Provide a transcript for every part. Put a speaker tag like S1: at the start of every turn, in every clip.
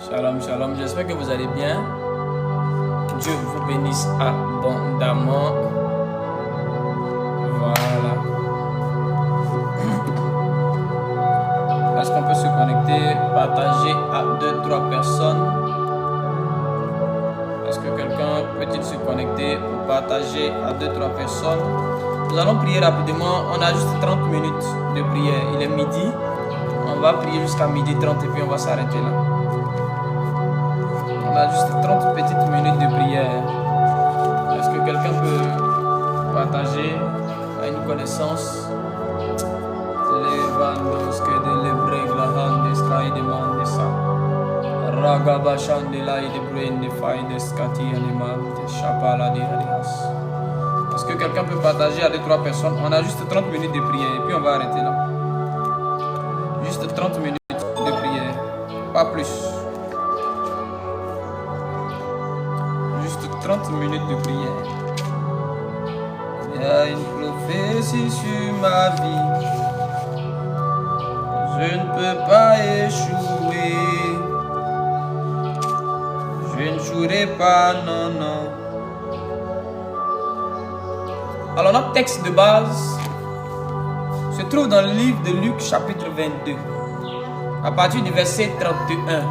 S1: Shalom, shalom, j'espère que vous allez bien. Dieu vous bénisse abondamment. Voilà. Est-ce qu'on peut se connecter, partager à 2-3 personnes? Est-ce que quelqu'un peut-il se connecter ou partager à 2-3 personnes? Nous allons prier rapidement. On a juste 30 minutes de prière. Il est midi. On va prier jusqu'à midi 30 et puis on va s'arrêter là. On a juste 30 petites minutes de prière. Est-ce que quelqu'un peut partager à une connaissance? Est-ce que quelqu'un peut partager à 2-3 personnes? On a juste 30 minutes de prière et puis on va arrêter là. Juste 30 minutes de prière, pas plus. Juste 30 minutes de prière. Il y a une prophétie sur ma vie. Je ne peux pas échouer. Je ne jouerai pas, non, non. Alors notre texte de base se trouve dans le livre de Luc chapitre 22, à partir du verset 31.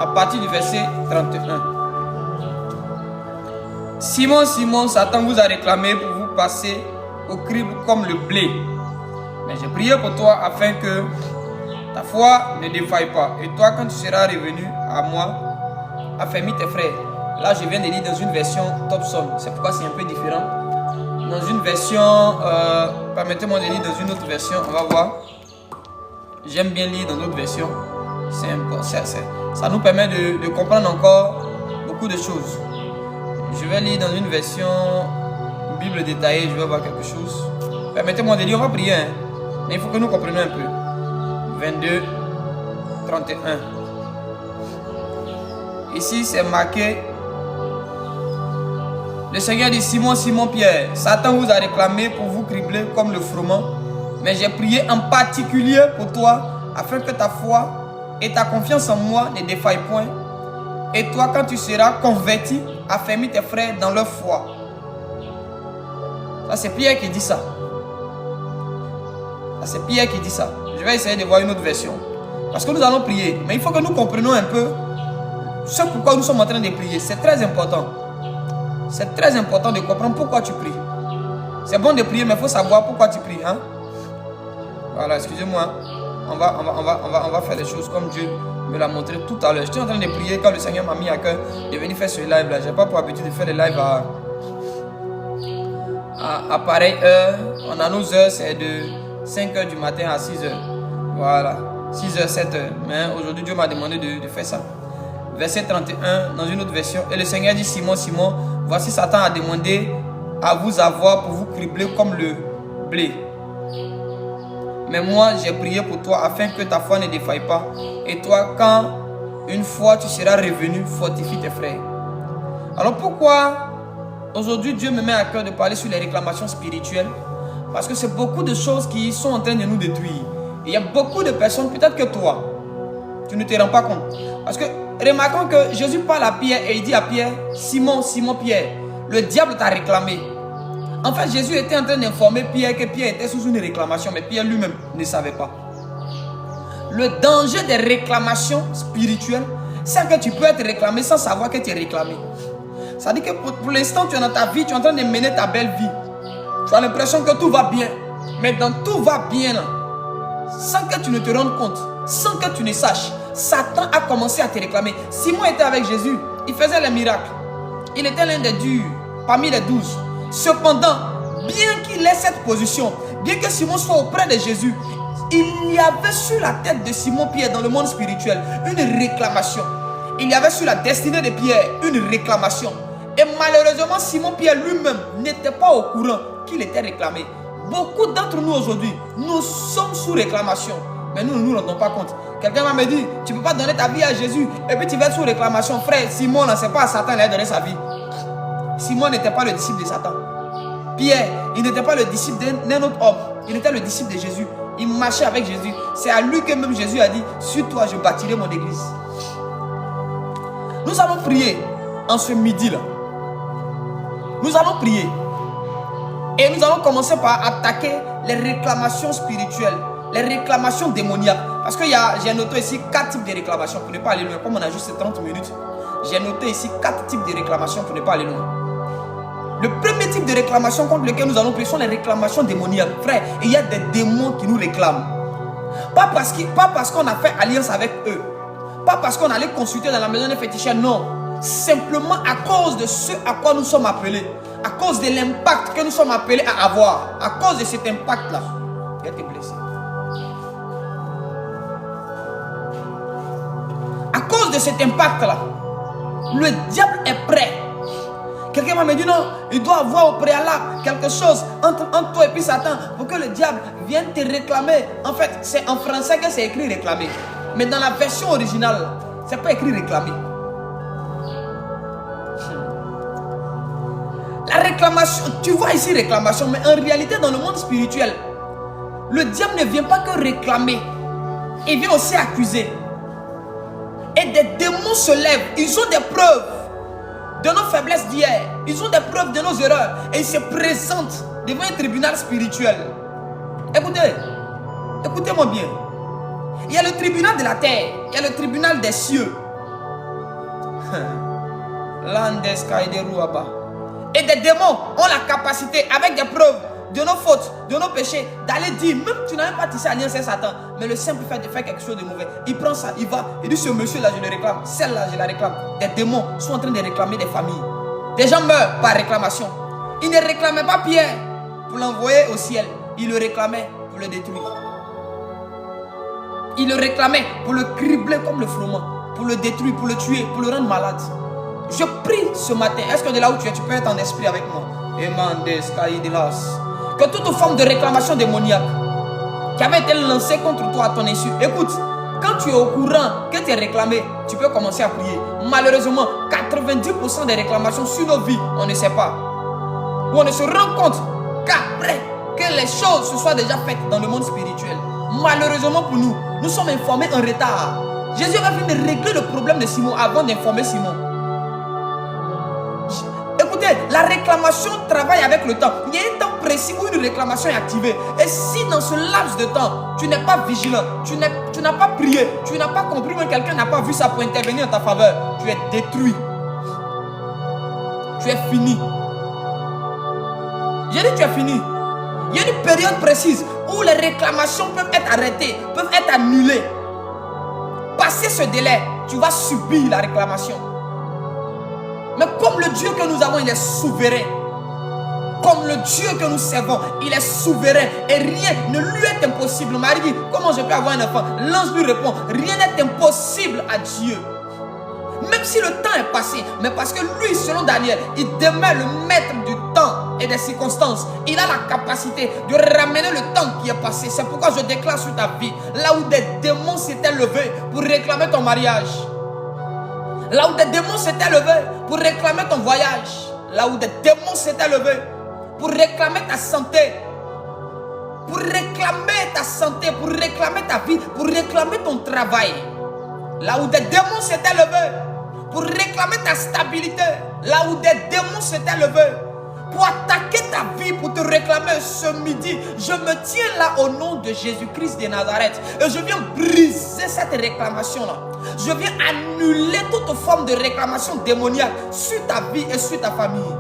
S1: À partir du verset 31. Simon, Simon, Satan vous a réclamé pour vous passer au crible comme le blé. Mais j'ai prié pour toi afin que ta foi ne défaille pas. Et toi, quand tu seras revenu à moi, affermis tes frères. Là, je viens de lire dans une version Topson. C'est pourquoi c'est un peu différent. Dans une version, permettez-moi de lire dans une autre version. On va voir. J'aime bien lire dans d'autres versions. Ça nous permet de comprendre encore beaucoup de choses. Je vais lire dans une version Bible détaillée. Je vais voir quelque chose. Permettez-moi de lire. On va prier. Hein. Mais il faut que nous comprenions un peu. 22, 31. Ici, c'est marqué. Le Seigneur dit: Simon, Simon Pierre, Satan vous a réclamé pour vous cribler comme le froment. Mais j'ai prié en particulier pour toi, afin que ta foi et ta confiance en moi ne défaillent point. Et toi, quand tu seras converti, affermis tes frères dans leur foi. Ça, c'est Pierre qui dit ça. Ça, c'est Pierre qui dit ça. Je vais essayer de voir une autre version. Parce que nous allons prier. Mais il faut que nous comprenions un peu ce pourquoi nous sommes en train de prier. C'est très important. C'est très important de comprendre pourquoi tu pries. C'est bon de prier, mais il faut savoir pourquoi tu pries. Hein? Voilà, excusez-moi. On va faire les choses comme Dieu me l'a montré tout à l'heure. J'étais en train de prier quand le Seigneur m'a mis à cœur de venir faire ce live-là. Je n'ai pas pour habitude de faire les lives à pareille heure. On a nos heures, c'est de 5h du matin à 6h. Voilà, 6h, 7h. Mais aujourd'hui, Dieu m'a demandé de faire ça. Verset 31, dans une autre version. Et le Seigneur dit: Simon, Simon, voici Satan a demandé à vous avoir pour vous cribler comme le blé. Mais moi, j'ai prié pour toi afin que ta foi ne défaille pas. Et toi, quand une fois tu seras revenu, fortifie tes frères. Alors pourquoi aujourd'hui Dieu me met à cœur de parler sur les réclamations spirituelles? Parce que c'est beaucoup de choses qui sont en train de nous détruire. Et il y a beaucoup de personnes, peut-être que toi, tu ne te rends pas compte. Parce que remarquons que Jésus parle à Pierre et il dit à Pierre: Simon, Simon Pierre, le diable t'a réclamé. En fait, Jésus était en train d'informer Pierre que Pierre était sous une réclamation, mais Pierre lui-même ne savait pas. Le danger des réclamations spirituelles, c'est que tu peux être réclamé sans savoir que tu es réclamé. Ça dit que pour l'instant, tu es dans ta vie, tu es en train de mener ta belle vie. Tu as l'impression que tout va bien. Mais dans tout va bien, là, sans que tu ne te rendes compte, sans que tu ne saches, Satan a commencé à te réclamer. Simon était avec Jésus, il faisait les miracles. Il était l'un des durs, parmi les 12. Cependant, bien qu'il ait cette position, bien que Simon soit auprès de Jésus, il y avait sur la tête de Simon Pierre dans le monde spirituel une réclamation. Il y avait sur la destinée de Pierre une réclamation. Et malheureusement, Simon Pierre lui-même n'était pas au courant qu'il était réclamé. Beaucoup d'entre nous aujourd'hui, nous sommes sous réclamation. Mais nous ne nous rendons pas compte. Quelqu'un va me dire: tu ne peux pas donner ta vie à Jésus et puis tu vas être sous réclamation. Frère, Simon, ce n'est pas à Satan qu'il a donné sa vie. Simon n'était pas le disciple de Satan. Pierre, il n'était pas le disciple d'un autre homme. Il était le disciple de Jésus. Il marchait avec Jésus. C'est à lui que même Jésus a dit, sur toi je bâtirai mon église. Nous allons prier en ce midi-là. Nous allons prier. Et nous allons commencer par attaquer les réclamations spirituelles, les réclamations démoniaques. Parce que j'ai noté ici 4 types de réclamations pour ne pas aller loin. Comme on a juste 30 minutes, j'ai noté ici 4 types de réclamations pour ne pas aller loin. Le premier type de réclamation contre lequel nous allons prier sont les réclamations démoniaques. Frère, il y a des démons qui nous réclament. Pas parce qu'on a fait alliance avec eux. Pas parce qu'on allait consulter dans la maison des féticheurs, non. Simplement à cause de ce à quoi nous sommes appelés. À cause de l'impact que nous sommes appelés à avoir. À cause de cet impact-là. Il a été blessé. À cause de cet impact-là, le diable est prêt. Quelqu'un m'a dit non, il doit avoir au préalable quelque chose entre toi et puis Satan pour que le diable vienne te réclamer. En fait, c'est en français que c'est écrit réclamer. Mais dans la version originale, c'est pas écrit réclamer. La réclamation, tu vois ici réclamation, mais en réalité dans le monde spirituel, le diable ne vient pas que réclamer, il vient aussi accuser. Et des démons se lèvent, ils ont des preuves de nos faiblesses d'hier, ils ont des preuves de nos erreurs et ils se présentent devant un tribunal spirituel. Écoutez, écoutez-moi bien. Il y a le tribunal de la terre, il y a le tribunal des cieux. Et des démons ont la capacité, avec des preuves de nos fautes, de nos péchés, d'aller dire, même tu n'as même pas tissé alliance avec Satan, mais le simple fait de faire quelque chose de mauvais, il prend ça, il va, il dit ce monsieur-là, je le réclame, celle-là, je la réclame. Des démons sont en train de réclamer des familles. Des gens meurent par réclamation. Ils ne réclamaient pas Pierre pour l'envoyer au ciel, ils le réclamaient pour le détruire. Ils le réclamaient pour le cribler comme le froment, pour le détruire, pour le tuer, pour le rendre malade. Je prie ce matin, est-ce que de là où tu es, tu peux être en esprit avec moi? Que toute forme de réclamation démoniaque qui avait été lancée contre toi à ton insu, écoute, quand tu es au courant que tu es réclamé, tu peux commencer à prier. Malheureusement, 90% des réclamations sur nos vies, on ne sait pas. Ou on ne se rend compte qu'après que les choses se soient déjà faites dans le monde spirituel. Malheureusement pour nous, nous sommes informés en retard. Jésus va venir régler le problème de Simon avant d'informer Simon. Écoutez, la réclamation travaille avec le temps. Il y a un temps précis où une réclamation est activée. Et si dans ce laps de temps, tu n'es pas vigilant, tu n'as pas prié, tu n'as pas compris, mais quelqu'un n'a pas vu ça pour intervenir en ta faveur, tu es détruit. Tu es fini. J'ai dit tu es fini. Il y a une période précise où les réclamations peuvent être arrêtées, peuvent être annulées. Passé ce délai, tu vas subir la réclamation. Mais comme le Dieu que nous avons, il est souverain. Comme le Dieu que nous servons, il est souverain. Et rien ne lui est impossible. Marie dit, comment je peux avoir un enfant? L'ange lui répond, rien n'est impossible à Dieu. Même si le temps est passé, mais parce que lui, selon Daniel, il demeure le maître du temps et des circonstances. Il a la capacité de ramener le temps qui est passé. C'est pourquoi je déclare sur ta vie, là où des démons s'étaient levés pour réclamer ton mariage, là où des démons s'étaient levés pour réclamer ton voyage, là où des démons s'étaient levés pour réclamer ta santé, pour réclamer ta santé, pour réclamer ta vie, pour réclamer ton travail, là où des démons s'étaient levés pour réclamer ta stabilité, là où des démons s'étaient levés pour attaquer ta vie, pour te réclamer ce midi, je me tiens là au nom de Jésus-Christ de Nazareth et je viens briser cette réclamation-là. Je viens annuler toute forme de réclamation démoniaque sur ta vie et sur ta famille.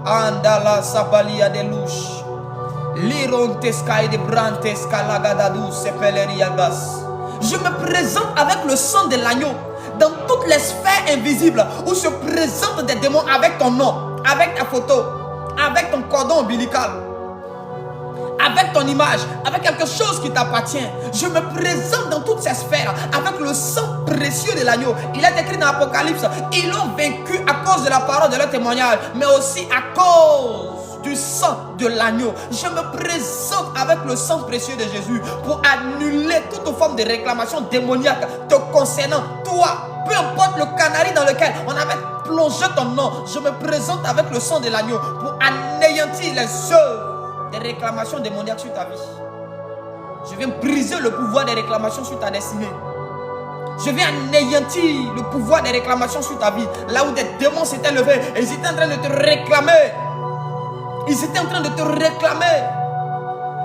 S1: Andala sabalia de louche, lirontesca de brantesca lagadadou sepeleriagas. Je me présente avec le sang de l'agneau dans toutes les sphères invisibles où se présentent des démons avec ton nom, avec ta photo, avec ton cordon ombilical, avec ton image, avec quelque chose qui t'appartient. Je me présente dans toutes ces sphères avec le sang précieux de l'agneau. Il est écrit dans l'Apocalypse, ils l'ont vaincu à cause de la parole de leur témoignage, mais aussi à cause du sang de l'agneau. Je me présente avec le sang précieux de Jésus pour annuler toute forme de réclamation démoniaque te concernant. Toi, peu importe le canari dans lequel on avait plongé ton nom, je me présente avec le sang de l'agneau pour anéantir les œuvres des réclamations démoniaques sur ta vie. Je viens briser le pouvoir des réclamations sur ta destinée. Je viens anéantir le pouvoir des réclamations sur ta vie. Là où des démons s'étaient levés et ils étaient en train de te réclamer. Ils étaient en train de te réclamer.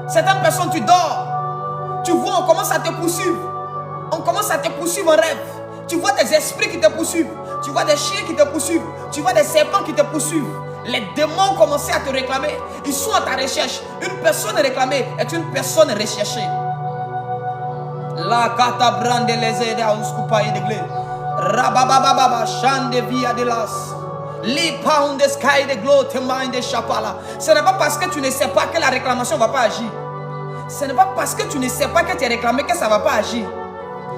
S1: Certaines personnes, tu dors. Tu vois, on commence à te poursuivre. On commence à te poursuivre en rêve. Tu vois des esprits qui te poursuivent. Tu vois des chiens qui te poursuivent. Tu vois des serpents qui te poursuivent. Les démons ont commencé à te réclamer. Ils sont à ta recherche. Une personne réclamée est une personne recherchée. La kata brande les aides à Uskupa et Deglé. Rababababa, chande via de las. Li pound the sky de glow te mind de chapala. Ce n'est pas parce que tu ne sais pas que la réclamation ne va pas agir. Ce n'est pas parce que tu ne sais pas que tu es réclamé que ça ne va pas agir.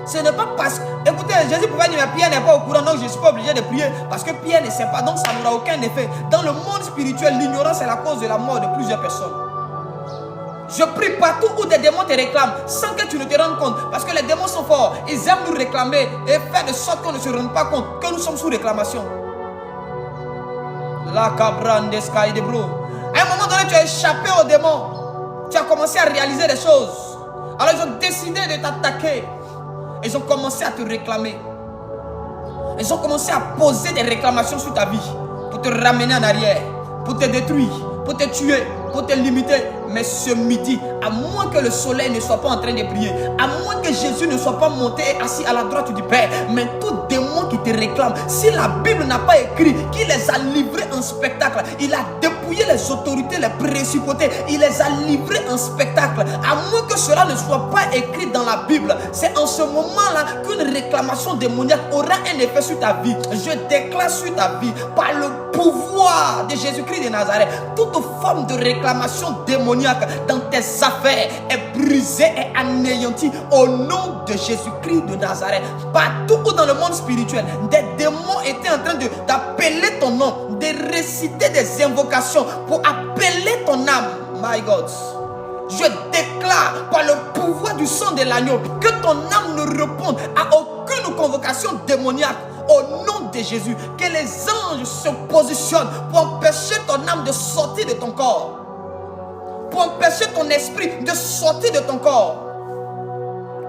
S1: Ce n'est pas parce que... Écoutez, Jésus pouvait dire, mais Pierre n'est pas au courant, donc je ne suis pas obligé de prier. Parce que Pierre ne sait pas, donc ça n'aura aucun effet. Dans le monde spirituel, l'ignorance est la cause de la mort de plusieurs personnes. Je prie partout où des démons te réclament, sans que tu ne te rendes compte. Parce que les démons sont forts. Ils aiment nous réclamer et faire de sorte qu'on ne se rende pas compte que nous sommes sous réclamation. La cabran de sky de bro. À un moment donné, tu as échappé aux démons. Tu as commencé à réaliser des choses. Alors ils ont décidé de t'attaquer. Ils ont commencé à te réclamer. Ils ont commencé à poser des réclamations sur ta vie. Pour te ramener en arrière. Pour te détruire. Pour te tuer. Pour te limiter. Mais ce midi, à moins que le soleil ne soit pas en train de briller, à moins que Jésus ne soit pas monté et assis à la droite du Père, mais tout démon qui te réclame, si la Bible n'a pas écrit qu'il les a livrés en spectacle, il a dépouillé les autorités, les principautés, il les a livrés en spectacle. À moins que cela ne soit pas écrit dans la Bible, c'est en ce moment-là qu'une réclamation démoniaque aura un effet sur ta vie. Je déclare sur ta vie, par le pouvoir de Jésus-Christ de Nazareth, toute forme de réclamation démoniaque dans tes affaires est brisée et anéantie au nom de Jésus-Christ de Nazareth. Partout où dans le monde spirituel, des démons étaient en train d'appeler ton nom, de réciter des invocations pour appeler ton âme. My God, je déclare par le pouvoir du sang de l'agneau que ton âme ne réponde à aucune convocation démoniaque. Au nom de Jésus, que les anges se positionnent pour empêcher ton âme de sortir de ton corps. Pour empêcher ton esprit de sortir de ton corps.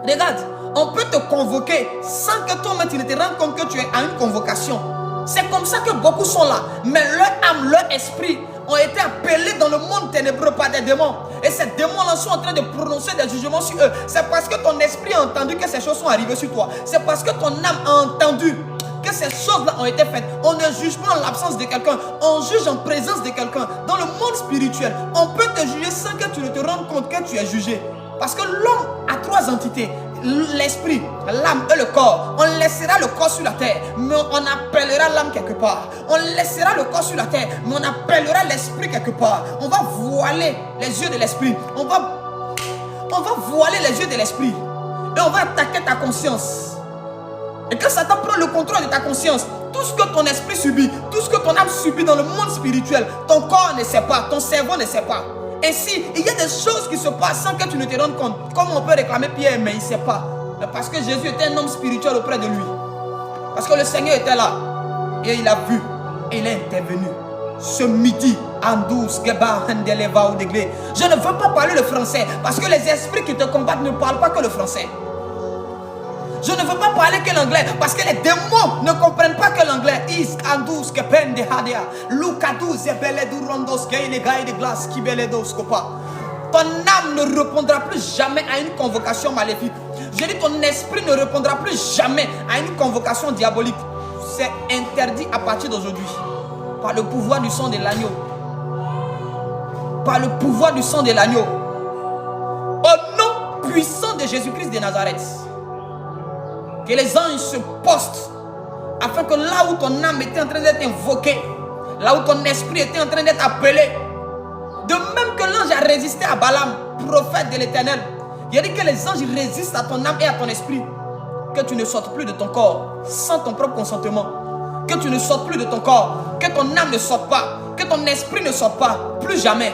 S1: Regarde, on peut te convoquer sans que toi-même tu ne te rendes compte que tu es à une convocation. C'est comme ça que beaucoup sont là. Mais leur âme, leur esprit ont été appelés dans le monde ténébreux par des démons. Et ces démons-là sont en train de prononcer des jugements sur eux. C'est parce que ton esprit a entendu que ces choses sont arrivées sur toi. C'est parce que ton âme a entendu que ces choses-là ont été faites. On ne juge pas en l'absence de quelqu'un, on juge en présence de quelqu'un. Dans le monde spirituel, on peut te juger sans que tu ne te rendes compte que tu es jugé. Parce que l'homme a trois entités: l'esprit, l'âme et le corps. On laissera le corps sur la terre, mais on appellera l'âme quelque part. On laissera le corps sur la terre, mais on appellera l'esprit quelque part. On va voiler les yeux de l'esprit. On va voiler les yeux de l'esprit. Et on va attaquer ta conscience. Et quand Satan prend le contrôle de ta conscience, tout ce que ton esprit subit, tout ce que ton âme subit dans le monde spirituel, ton corps ne sait pas, ton cerveau ne sait pas. Ainsi, il y a des choses qui se passent sans que tu ne te rendes compte. Comme on peut réclamer Pierre, mais il ne sait pas. Mais parce que Jésus était un homme spirituel auprès de lui. Parce que le Seigneur était là. Et il a vu. Et il est intervenu. Ce midi, je ne veux pas parler le français. Parce que les esprits qui te combattent ne parlent pas que le français. Je ne veux pas parler que l'anglais parce que les démons ne comprennent pas que l'anglais. Ton âme ne répondra plus jamais à une convocation maléfique. Je dis ton esprit ne répondra plus jamais à une convocation diabolique. C'est interdit à partir d'aujourd'hui. Par le pouvoir du sang de l'agneau. Par le pouvoir du sang de l'agneau. Au nom puissant de Jésus-Christ de Nazareth. Que les anges se postent afin que là où ton âme était en train d'être invoquée, là où ton esprit était en train d'être appelé, de même que l'ange a résisté à Balaam, prophète de l'Éternel, il a dit que les anges résistent à ton âme et à ton esprit, que tu ne sortes plus de ton corps sans ton propre consentement, que tu ne sortes plus de ton corps, que ton âme ne sorte pas, que ton esprit ne sorte pas, plus jamais,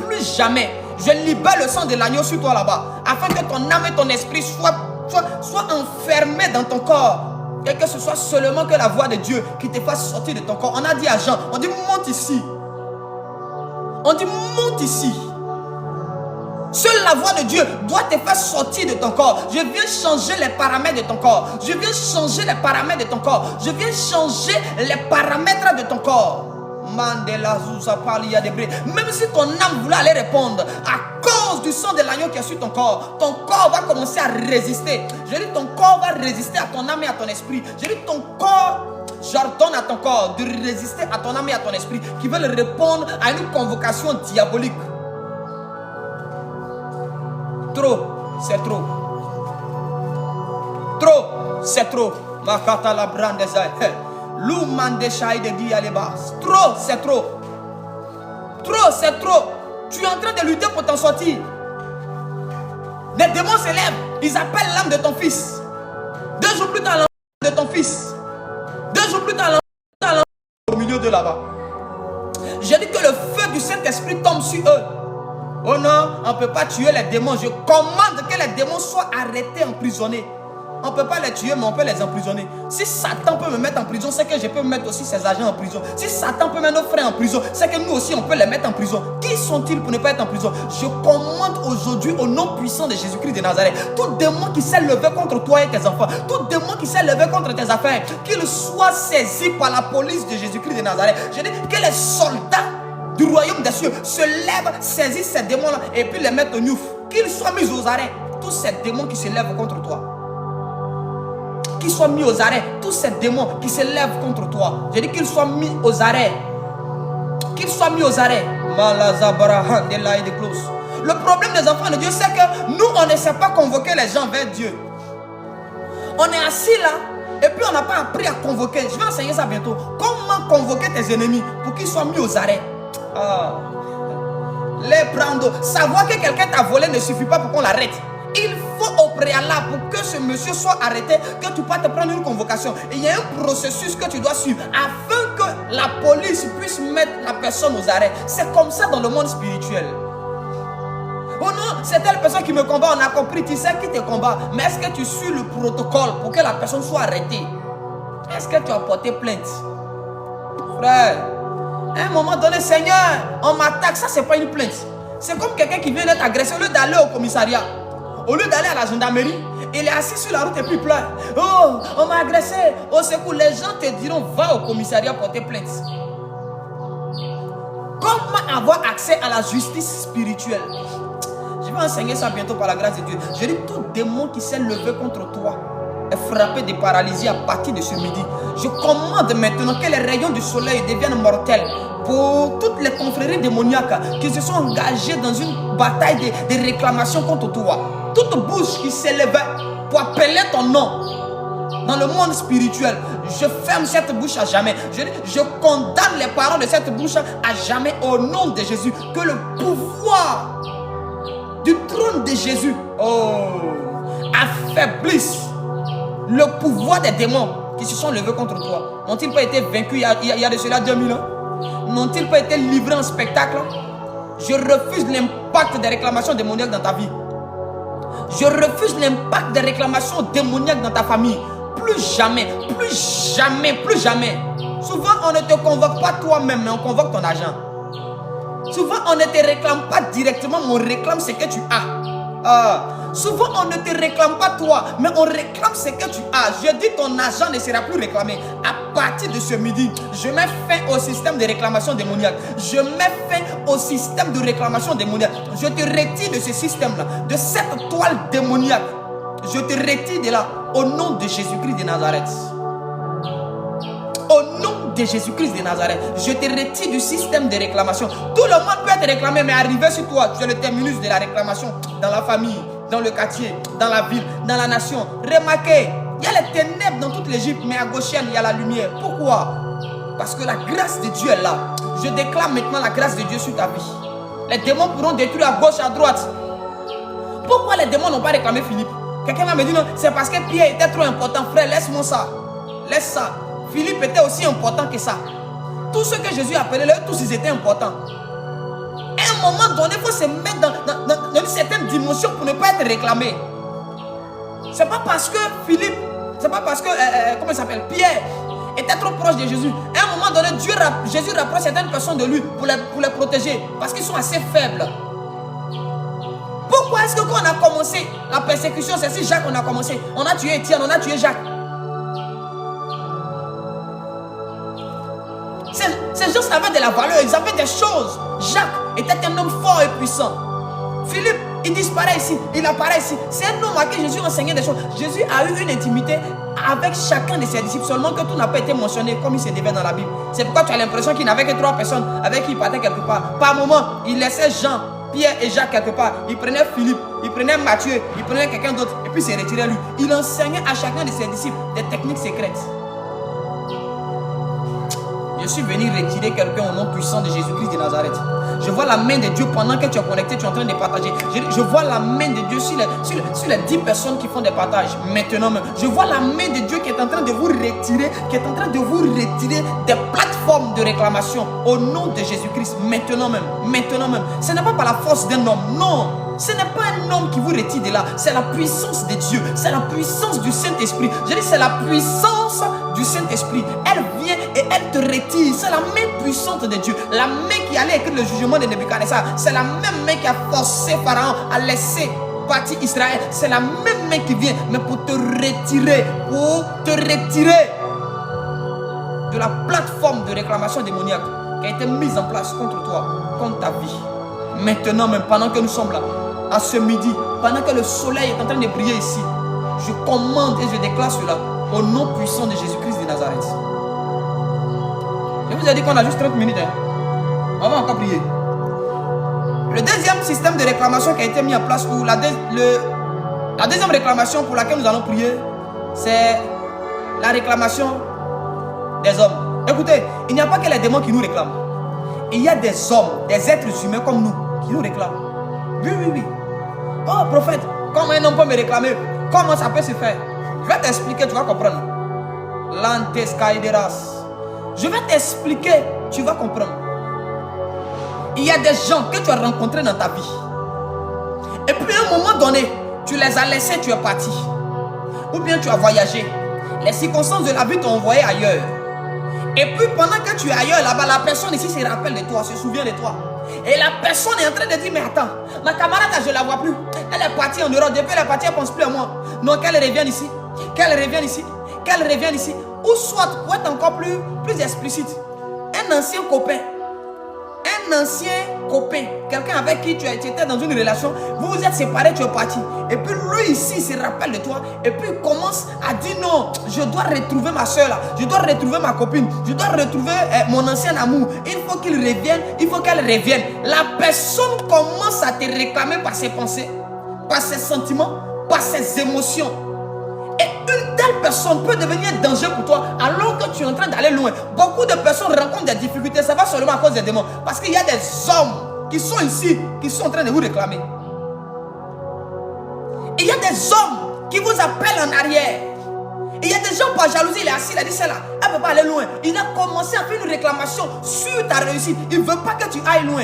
S1: plus jamais. Je libère le sang de l'agneau sur toi là-bas, afin que ton âme et ton esprit soient enfermé dans ton corps et que ce soit seulement que la voix de Dieu qui te fasse sortir de ton corps. On a dit à Jean, on dit monte ici. On dit monte ici. Seule la voix de Dieu doit te faire sortir de ton corps. Je viens changer les paramètres de ton corps. Je viens changer les paramètres de ton corps. Je viens changer les paramètres de ton corps. Mandela Zouza Palia Debré. Même si ton âme voulait aller répondre, à cause du sang de l'agneau qui est sur ton corps va commencer à résister. Je dis ton corps va résister à ton âme et à ton esprit. Je dis ton corps, j'ordonne à ton corps de résister à ton âme et à ton esprit qui veulent répondre à une convocation diabolique. Trop, c'est trop. Trop, c'est trop. Makata la brandeza. Trop, c'est trop. Trop, c'est trop. Tu es en train de lutter pour t'en sortir. Les démons s'élèvent. Ils appellent l'âme de ton fils. 2 jours plus tard, l'âme de ton fils. 2 jours plus tard, l'âme au milieu de là-bas. J'ai dit que le feu du Saint-Esprit tombe sur eux. Oh non, on ne peut pas tuer les démons. Je commande que les démons soient arrêtés, emprisonnés. On ne peut pas les tuer, mais on peut les emprisonner. Si Satan peut me mettre en prison, c'est que je peux mettre aussi ses agents en prison. Si Satan peut mettre nos frères en prison, c'est que nous aussi, on peut les mettre en prison. Qui sont-ils pour ne pas être en prison? Je commande aujourd'hui au nom puissant de Jésus-Christ de Nazareth, tout démon qui s'est levé contre toi et tes enfants, tout démon qui s'est levé contre tes affaires, qu'il soit saisi par la police de Jésus-Christ de Nazareth. Je dis que les soldats du royaume des cieux se lèvent, saisissent ces démons-là et puis les mettent au niouf. Qu'ils soient mis aux arrêts, tous ces démons qui se lèvent contre toi. Qu'ils soient mis aux arrêts, tous ces démons qui se lèvent contre toi. J'ai dit qu'ils soient mis aux arrêts. Qu'ils soient mis aux arrêts. Le problème des enfants de Dieu, c'est que nous, on ne sait pas convoquer les gens vers Dieu. On est assis là, et puis on n'a pas appris à convoquer. Je vais enseigner ça bientôt. Comment convoquer tes ennemis pour qu'ils soient mis aux arrêts. Les prendre. Savoir que quelqu'un t'a volé ne suffit pas pour qu'on l'arrête. Il faut au préalable pour que ce monsieur soit arrêté, que tu puisses te prendre une convocation. Et il y a un processus que tu dois suivre afin que la police puisse mettre la personne aux arrêts. C'est comme ça dans le monde spirituel. Oh non, c'est telle personne qui me combat, on a compris, tu sais qui te combat. Mais est-ce que tu suis le protocole pour que la personne soit arrêtée? Est-ce que tu as porté plainte? Frère, à un moment donné, Seigneur, on m'attaque, ça c'est pas une plainte. C'est comme quelqu'un qui vient d'être agressé au lieu d'aller au commissariat. Au lieu d'aller à la gendarmerie, il est assis sur la route et puis il pleure. Oh, on m'a agressé. Au secours, les gens te diront, va au commissariat porter plainte. Comment avoir accès à la justice spirituelle? Je vais enseigner ça bientôt par la grâce de Dieu. Je dis, tout démon qui s'est levé contre toi est frappé de paralysie à partir de ce midi. Je commande maintenant que les rayons du soleil deviennent mortels pour toutes les confréries démoniaques qui se sont engagées dans une bataille de réclamation contre toi. Toute bouche qui s'élevait pour appeler ton nom dans le monde spirituel, je ferme cette bouche à jamais. Je condamne les paroles de cette bouche à jamais au nom de Jésus. Que le pouvoir du trône de Jésus affaiblisse le pouvoir des démons qui se sont levés contre toi. N'ont-ils pas été vaincus il y a de cela 2000 ans? N'ont-ils pas été livrés en spectacle? Je refuse l'impact des réclamations démoniaques dans ta vie. Je refuse l'impact des réclamations démoniaques dans ta famille. Plus jamais, plus jamais, plus jamais. Souvent, on ne te convoque pas toi-même, mais on convoque ton agent. Souvent, on ne te réclame pas directement, mais on réclame ce que tu as. Souvent, on ne te réclame pas toi, mais on réclame ce que tu as. Je dis ton agent ne sera plus réclamé. À partir de ce midi, je mets fin au système de réclamation démoniaque. Je mets fin au système de réclamation démoniaque. Je te retire de ce système-là, de cette toile démoniaque. Je te retire de là, au nom de Jésus-Christ de Nazareth. Au nom de Jésus-Christ de Nazareth, je te retire du système de réclamation. Tout le monde peut être réclamé, mais arriver sur toi, tu es le terminus de la réclamation dans la famille, dans le quartier, dans la ville, dans la nation. Remarquez, il y a les ténèbres dans toute l'Égypte, mais à gauche, il y a la lumière. Pourquoi? Parce que la grâce de Dieu est là. Je déclare maintenant la grâce de Dieu sur ta vie. Les démons pourront détruire à gauche, à droite. Pourquoi les démons n'ont pas réclamé Philippe? Quelqu'un va me dire non, c'est parce que Pierre était trop important. Frère, laisse-moi ça. Laisse ça. Philippe était aussi important que ça. Tous ceux que Jésus appelait, tous ils étaient importants. À un moment donné, il faut se mettre dans une certaine dimension pour ne pas être réclamé. C'est pas parce que Philippe, c'est pas parce que, comment il s'appelle, Pierre était trop proche de Jésus. À un moment donné, Jésus rapproche certaines personnes de lui pour les protéger parce qu'ils sont assez faibles. Pourquoi est-ce que quand on a commencé la persécution, c'est si Jacques on a commencé, on a tué Étienne, on a tué Jacques. Ces gens avaient de la valeur, ils avaient des choses. Jacques était un homme fort et puissant. Philippe, il disparaît ici, il apparaît ici. C'est un homme à qui Jésus enseignait des choses. Jésus a eu une intimité avec chacun de ses disciples, seulement que tout n'a pas été mentionné comme il se devait dans la Bible. C'est pourquoi tu as l'impression qu'il n'avait que 3 personnes avec qui il partait quelque part. Par moment, il laissait Jean, Pierre et Jacques quelque part. Il prenait Philippe, il prenait Matthieu, il prenait quelqu'un d'autre et puis il se retirait lui. Il enseignait à chacun de ses disciples des techniques secrètes. Je suis venu retirer quelqu'un au nom puissant de Jésus-Christ de Nazareth. Je vois la main de Dieu pendant que tu es connecté, tu es en train de partager. Je vois la main de Dieu sur les 10 personnes qui font des partages. Maintenant même, je vois la main de Dieu qui est en train de vous retirer, des plateformes de réclamation au nom de Jésus-Christ. Maintenant même. Ce n'est pas par la force d'un homme, non. Ce n'est pas un homme qui vous retire de là. C'est la puissance de Dieu. C'est la puissance du Saint-Esprit. Je dis c'est la puissance du Saint-Esprit. Elle vient et elle te retire. C'est la main puissante de Dieu. La main qui allait écrire le jugement de Nebuchadnezzar. C'est la même main qui a forcé Pharaon à laisser partir Israël. C'est la même main qui vient, mais pour te retirer. De la plateforme de réclamation démoniaque qui a été mise en place contre toi, contre ta vie. Maintenant même, pendant que nous sommes là, à ce midi, pendant que le soleil est en train de briller ici, je commande et je déclare cela au nom puissant de Jésus-Christ de Nazareth. Je vous ai dit qu'on a juste 30 minutes. On va encore prier. Le deuxième système de réclamation qui a été mis en place pour la deuxième réclamation pour laquelle nous allons prier, c'est la réclamation des hommes. Écoutez, il n'y a pas que les démons qui nous réclament. Il y a des hommes, des êtres humains comme nous qui nous réclament. Oui. Oh prophète, comment un homme peut me réclamer? Comment ça peut se faire? Je vais t'expliquer, tu vas comprendre. Je vais t'expliquer, tu vas comprendre. Il y a des gens que tu as rencontrés dans ta vie. Et puis à un moment donné, tu les as laissés, tu es parti. Ou bien tu as voyagé. Les circonstances de la vie t'ont envoyé ailleurs. Et puis pendant que tu es ailleurs là-bas, la personne ici se rappelle de toi, se souvient de toi. Et la personne est en train de dire, mais attends, ma camarade je ne la vois plus. Elle est partie en Europe, depuis elle est partie, elle ne pense plus à moi. Non, qu'elle revienne ici, Ou soit, pour être encore plus explicite, un ancien copain, quelqu'un avec qui tu étais dans une relation, vous vous êtes séparés, tu es parti. Et puis lui ici se rappelle de toi. Et puis il commence à dire non, je dois retrouver ma soeur là, je dois retrouver ma copine, je dois retrouver mon ancien amour. Il faut qu'il revienne, il faut qu'elle revienne. La personne commence à te réclamer par ses pensées, par ses sentiments, par ses émotions. Et une telle personne peut devenir un danger pour toi alors que tu es en train d'aller loin. Beaucoup de personnes rencontrent des difficultés, ça va seulement à cause des démons. Parce qu'il y a des hommes qui sont ici, qui sont en train de vous réclamer. Il y a des hommes qui vous appellent en arrière. Il y a des gens par jalousie, il est assis, il a dit celle-là, elle ne peut pas aller loin. Il a commencé à faire une réclamation sur ta réussite. Il ne veut pas que tu ailles loin.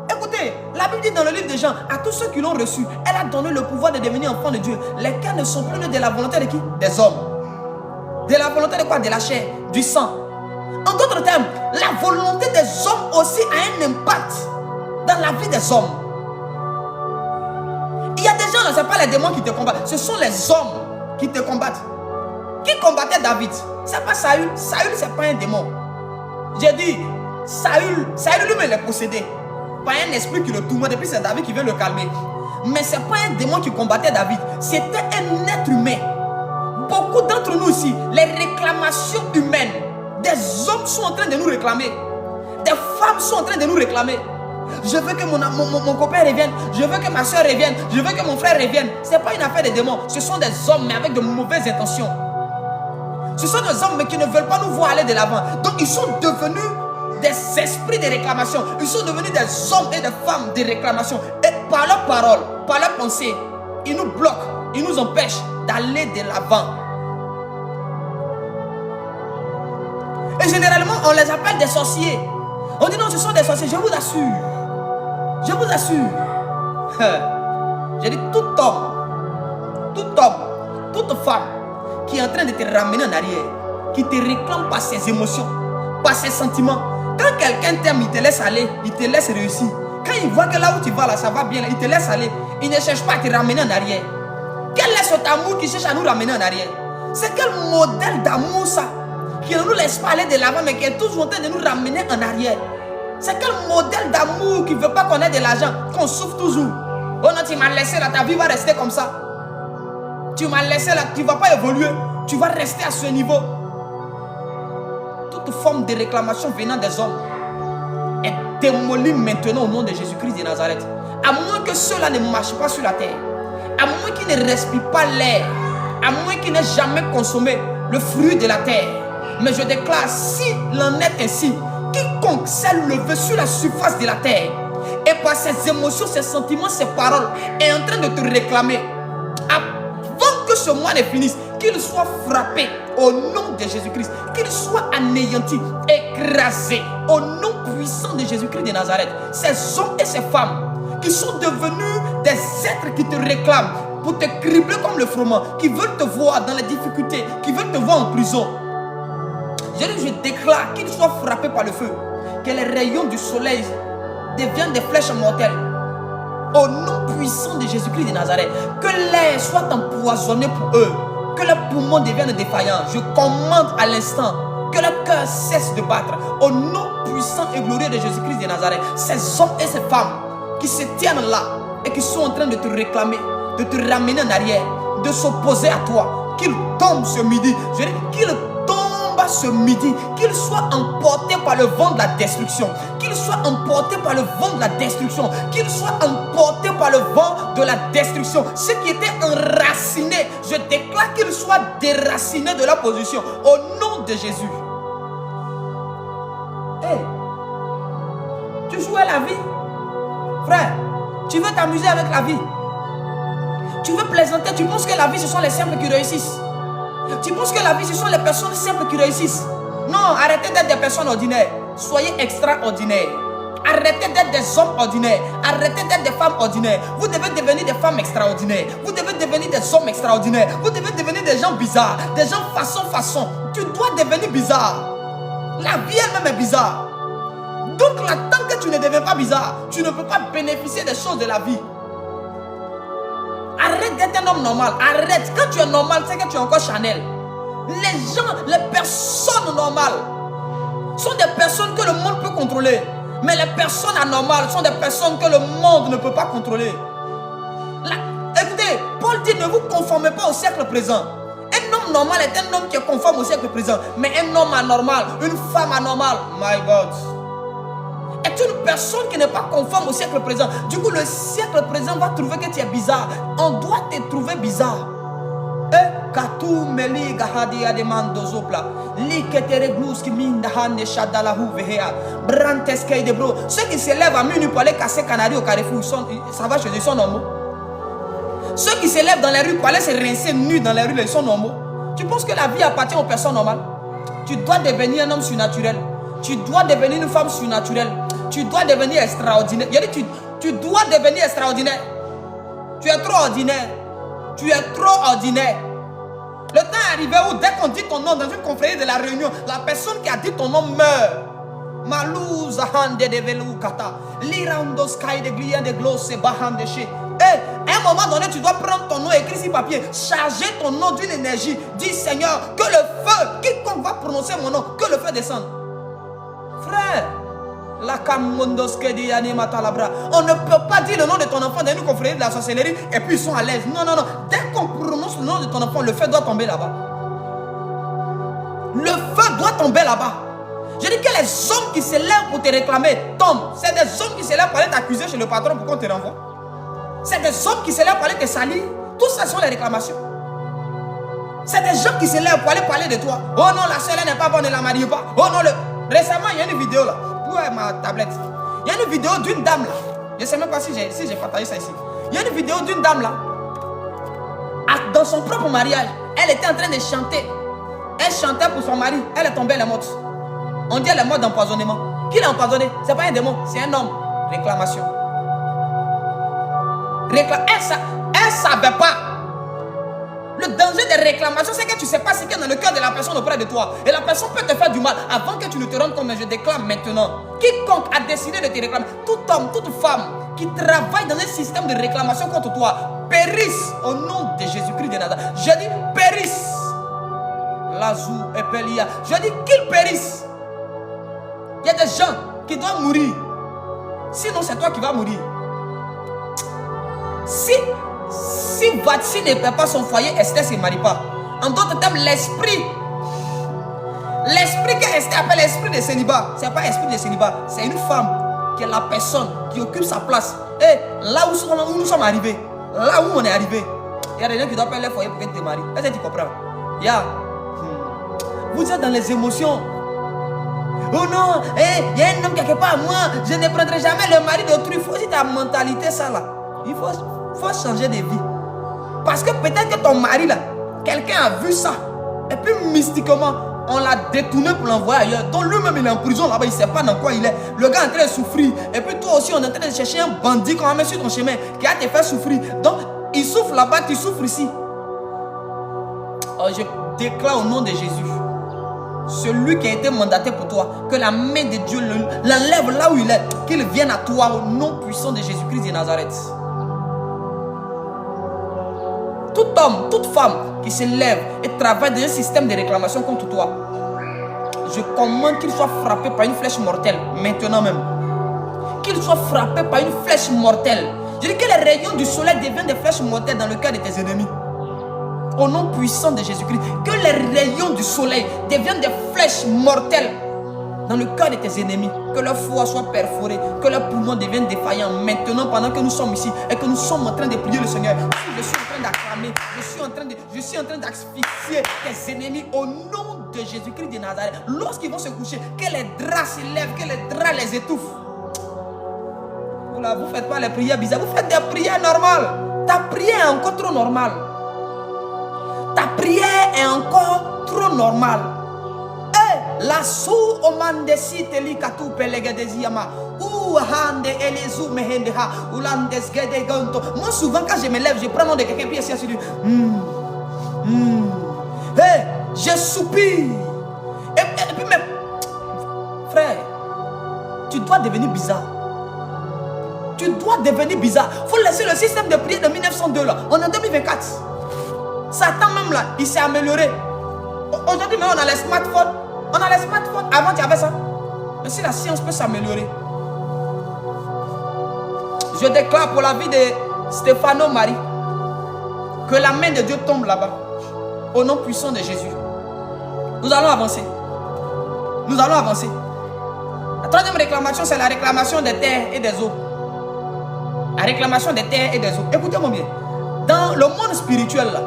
S1: Écoutez, la Bible dit dans le livre de Jean, à tous ceux qui l'ont reçu, elle a donné le pouvoir de devenir enfants de Dieu, lesquels ne sont plus nés de la volonté de qui? Des hommes. De la volonté de quoi? De la chair, du sang. En d'autres termes, la volonté des hommes aussi a un impact dans la vie des hommes. Il y a des gens, ce n'est pas les démons qui te combattent, ce sont les hommes qui te combattent. Qui combattait David? Ce n'est pas Saül. Saül, ce n'est pas un démon. J'ai dit, Saül lui-même est possédé par un esprit qui le tourmente, et puis c'est David qui vient le calmer. Mais ce n'est pas un démon qui combattait David, c'était un être humain. Beaucoup d'entre nous ici, les réclamations humaines, des hommes sont en train de nous réclamer, des femmes sont en train de nous réclamer. Je veux que mon copain revienne, je veux que ma soeur revienne, je veux que mon frère revienne. Ce n'est pas une affaire de démons, ce sont des hommes mais avec de mauvaises intentions. Ce sont des hommes mais qui ne veulent pas nous voir aller de l'avant. Donc ils sont devenus des esprits de réclamation. Ils sont devenus des hommes et des femmes de réclamation. Et par leurs paroles, par leurs pensées, ils nous bloquent, ils nous empêchent d'aller de l'avant. Et généralement, on les appelle des sorciers. On dit non, ce sont des sorciers. Je vous assure. Je vous assure. J'ai dit tout homme, toute femme qui est en train de te ramener en arrière, qui te réclame par ses émotions, par ses sentiments. Quand quelqu'un t'aime, il te laisse aller, il te laisse réussir. Quand il voit que là où tu vas, là, ça va bien, il te laisse aller. Il ne cherche pas à te ramener en arrière. Quel est cet amour qui cherche à nous ramener en arrière? C'est quel modèle d'amour ça? Qui ne nous laisse pas aller de l'avant, mais qui est toujours en train de nous ramener en arrière. C'est quel modèle d'amour qui ne veut pas qu'on ait de l'argent, qu'on souffre toujours? Oh non, tu m'as laissé là, ta vie va rester comme ça. Tu m'as laissé là, tu ne vas pas évoluer. Tu vas rester à ce niveau. Toute forme de réclamation venant des hommes est démolie maintenant au nom de Jésus-Christ de Nazareth. À moins que ceux-là ne marchent pas sur la terre, à moins qu'ils ne respirent pas l'air, à moins qu'ils n'aient jamais consommé le fruit de la terre. Mais je déclare, s'il en est ainsi, quiconque s'est levé sur la surface de la terre et par ses émotions, ses sentiments, ses paroles est en train de te réclamer, avant que ce mois ne finisse, qu'il soit frappé au nom de Jésus-Christ, qu'il soit anéanti, écrasé au nom puissant de Jésus-Christ de Nazareth. Ces hommes et ces femmes qui sont devenus des êtres qui te réclament pour te cribler comme le froment, qui veulent te voir dans les difficultés, qui veulent te voir en prison. Je déclare qu'ils soient frappés par le feu, que les rayons du soleil deviennent des flèches mortelles. Au nom puissant de Jésus-Christ de Nazareth, que l'air soit empoisonné pour eux, que leurs poumons deviennent défaillants. Je commande à l'instant que leur cœur cesse de battre. Au nom puissant et glorieux de Jésus-Christ de Nazareth, ces hommes et ces femmes qui se tiennent là et qui sont en train de te réclamer, de te ramener en arrière, de s'opposer à toi, qu'ils tombent ce midi. Je dis qu'ils tombent ce midi, qu'ils soient emportés par le vent de la destruction, qu'ils soient emportés par le vent de la destruction, qu'ils soient emportés par le vent de la destruction. Ceux qui étaient enracinés, je déclare qu'ils soient déracinés de leur position au nom de Jésus. Hey, tu joues à la vie, frère. Tu veux t'amuser avec la vie, tu veux plaisanter, tu penses que la vie ce sont les simples qui réussissent. Tu penses que la vie ce sont les personnes simples qui réussissent. Non, arrêtez d'être des personnes ordinaires. Soyez extraordinaires. Arrêtez d'être des hommes ordinaires. Arrêtez d'être des femmes ordinaires. Vous devez devenir des femmes extraordinaires. Vous devez devenir des hommes extraordinaires. Vous devez devenir des gens bizarres. Des gens façon. Tu dois devenir bizarre. La vie elle-même est bizarre. Donc là, tant que tu ne deviens pas bizarre, tu ne peux pas bénéficier des choses de la vie. Arrête d'être un homme normal. Arrête. Quand tu es normal, c'est que tu es encore Chanel. Les gens, les personnes normales sont des personnes que le monde peut contrôler. Mais les personnes anormales sont des personnes que le monde ne peut pas contrôler. Là, écoutez, Paul dit ne vous conformez pas au siècle présent. Un homme normal est un homme qui est conforme au siècle présent. Mais un homme anormal, une femme anormale, my God, est une personne qui n'est pas conforme au siècle présent. Du coup, le siècle présent va trouver que tu es bizarre. On doit te trouver bizarre. Ceux qui se lèvent à minuit pour aller casser Canari au Carrefour, ça va chez eux, ils sont normaux. Ceux qui se lèvent dans les rues pour aller se rincer nus dans les rues, ils sont normaux. Tu penses que la vie appartient aux personnes normales? Tu dois devenir un homme surnaturel. Tu dois devenir une femme surnaturelle. Tu dois devenir extraordinaire. Tu dois devenir extraordinaire. Tu es trop ordinaire. Tu es trop ordinaire. Le temps est arrivé où dès qu'on dit ton nom dans une confrérie de la réunion, la personne qui a dit ton nom meurt. Malouza hande de velu kata. Lirando sky de glian de glosse bahande chez. À un moment donné, tu dois prendre ton nom écrit sur papier, charger ton nom d'une énergie. Dis Seigneur, que le feu, quiconque va prononcer mon nom, que le feu descende. Frère, on ne peut pas dire le nom de ton enfant dans une confrérie de la sorcellerie et puis ils sont à l'aise. Non. Dès qu'on prononce le nom de ton enfant, le feu doit tomber là-bas. Le feu doit tomber là-bas. Je dis que les hommes qui se lèvent pour te réclamer tombent. C'est des hommes qui se lèvent pour aller t'accuser chez le patron pour qu'on te renvoie. C'est des hommes qui se lèvent pour aller te salir. Tout ça sont les réclamations. C'est des gens qui se lèvent pour aller parler de toi. Oh non, la soeur n'est pas bonne, ne la marie pas. Oh non, récemment, il y a une vidéo là. Où est ma tablette? Il y a une vidéo d'une dame là. Je ne sais même pas si j'ai partagé ça ici. Il y a une vidéo d'une dame là. Dans son propre mariage, elle était en train de chanter. Elle chantait pour son mari. Elle est tombée, elle est morte. On dit elle est morte d'empoisonnement. Qui l'a empoisonné? Ce n'est pas un démon, c'est un homme. Réclamation. Elle ne savait pas. Le danger des réclamations, c'est que tu ne sais pas ce qu'il y a dans le cœur de la personne auprès de toi. Et la personne peut te faire du mal avant que tu ne te rendes compte. Mais je déclame maintenant, quiconque a décidé de te réclamer, tout homme, toute femme qui travaillent dans un système de réclamation contre toi périssent au nom de Jésus-Christ de Nazareth. Je dis périssent. Lazou et Pelia. Je dis qu'ils périssent. Il y a des gens qui doivent mourir. Sinon, c'est toi qui vas mourir. Si Vatsi ne perd pas son foyer, Esther ne se marie pas. En d'autres termes, l'esprit que Esther appelle l'esprit de célibat, ce n'est pas l'esprit de célibat, c'est une femme qui est la personne qui occupe sa place. Et là où nous sommes arrivés, là où on est arrivé, il y a des gens qui doivent perdre leur foyer pour que tu te maries. Est-ce que tu comprends? Vous êtes dans les émotions. Oh non, il y a un homme quelque part, moi, je ne prendrai jamais le mari d'autrui. Il faut aussi ta mentalité, ça là. Il faut changer de vie. Parce que peut-être que ton mari là, quelqu'un a vu ça. Et puis mystiquement, on l'a détourné pour l'envoyer ailleurs. Donc lui-même il est en prison là-bas, il ne sait pas dans quoi il est. Le gars est en train de souffrir. Et puis toi aussi, on est en train de chercher un bandit qu'on va mettre sur ton chemin qui va te faire souffrir. Donc il souffre là-bas, tu souffres ici. Oh, je déclare au nom de Jésus. Celui qui a été mandaté pour toi, que la main de Dieu l'enlève là où il est, qu'il vienne à toi au nom puissant de Jésus-Christ de Nazareth. Tout homme, toute femme qui se lève et travaille dans un système de réclamation contre toi, je commande qu'il soit frappé par une flèche mortelle, maintenant même. Qu'il soit frappé par une flèche mortelle. Je dis que les rayons du soleil deviennent des flèches mortelles dans le cœur de tes ennemis. Au nom puissant de Jésus-Christ, que les rayons du soleil deviennent des flèches mortelles dans le cœur de tes ennemis. Que leur foie soit perforé, que leurs poumons deviennent défaillants. Maintenant, pendant que nous sommes ici et que nous sommes en train de prier le Seigneur, je suis en train d'acclamer, je suis en train d'asphyxier tes ennemis au nom de Jésus-Christ de Nazareth. Lorsqu'ils vont se coucher, que les draps se lèvent, que les draps les étouffent. Vous ne faites pas les prières bizarres, vous faites des prières normales. Ta prière est encore trop normale. Ta prière est encore trop normale. La sou omandesi teli katu pelegedezi yama. Ou hande elezu mehende ha. Ulandes gede gonto. Moi souvent quand je me lève, je prends le nom de quelqu'un puis je dis je soupire. Et puis même frère, tu dois devenir bizarre. Tu dois devenir bizarre. Faut laisser le système de prière de 1902 là. On est en 2024. Satan même là, il s'est amélioré. Aujourd'hui, on a les smartphones. On a les smartphones. Avant, tu avais ça. Mais si la science peut s'améliorer. Je déclare pour la vie de Stéphano Marie que la main de Dieu tombe là-bas. Au nom puissant de Jésus. Nous allons avancer. Nous allons avancer. La troisième réclamation, c'est la réclamation des terres et des eaux. La réclamation des terres et des eaux. Écoutez-moi bien. Dans le monde spirituel là,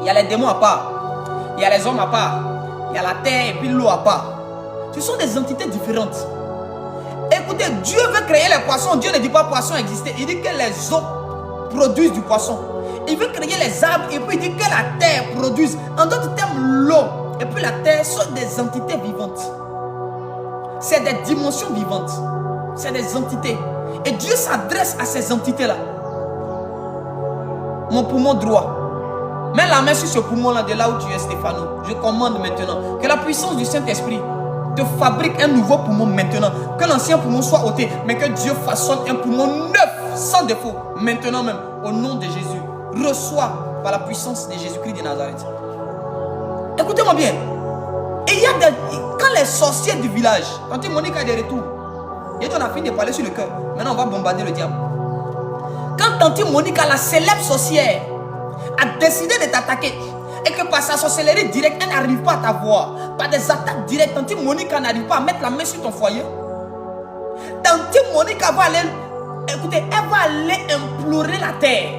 S1: il y a les démons à part, il y a les hommes à part, il y a la terre et puis l'eau à part. Ce sont des entités différentes. Écoutez, Dieu veut créer les poissons. Dieu ne dit pas poisson exister. Il dit que les eaux produisent du poisson. Il veut créer les arbres et puis il dit que la terre produise. En d'autres termes, l'eau et puis la terre sont des entités vivantes. C'est des dimensions vivantes. C'est des entités. Et Dieu s'adresse à ces entités-là. Mon poumon droit. Mets la main sur ce poumon-là de là où tu es, Stéphano. Je commande maintenant que la puissance du Saint-Esprit te fabrique un nouveau poumon maintenant. Que l'ancien poumon soit ôté, mais que Dieu façonne un poumon neuf, sans défaut, maintenant même, au nom de Jésus. Reçois par la puissance de Jésus-Christ de Nazareth. Écoutez-moi bien. Et il y a des... Quand les sorciers du village, quand Monique a des retours, et on a fini de parler sur le cœur, maintenant on va bombarder le diable. Quand Tante Monica, la célèbre sorcière, a décidé de t'attaquer et que par sa sorcellerie directe, elle n'arrive pas à t'avoir, par des attaques directes, Tante Monica n'arrive pas à mettre la main sur ton foyer. Tante Monica va aller, écoutez, elle va aller implorer la terre.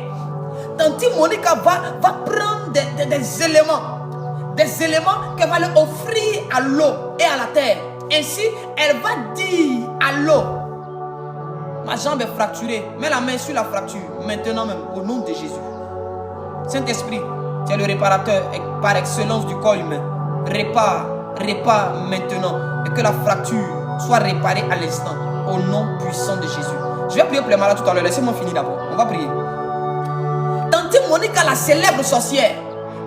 S1: Tante Monica va prendre des éléments qu'elle va lui offrir à l'eau et à la terre. Ainsi, elle va dire à l'eau: ma jambe est fracturée, mets la main sur la fracture, maintenant même, au nom de Jésus. Saint-Esprit, tu es le réparateur par excellence du corps humain. Répare maintenant, et que la fracture soit réparée à l'instant, au nom puissant de Jésus. Je vais prier pour les malades tout à l'heure, laissez-moi finir d'abord, on va prier. Tante Monica, la célèbre sorcière,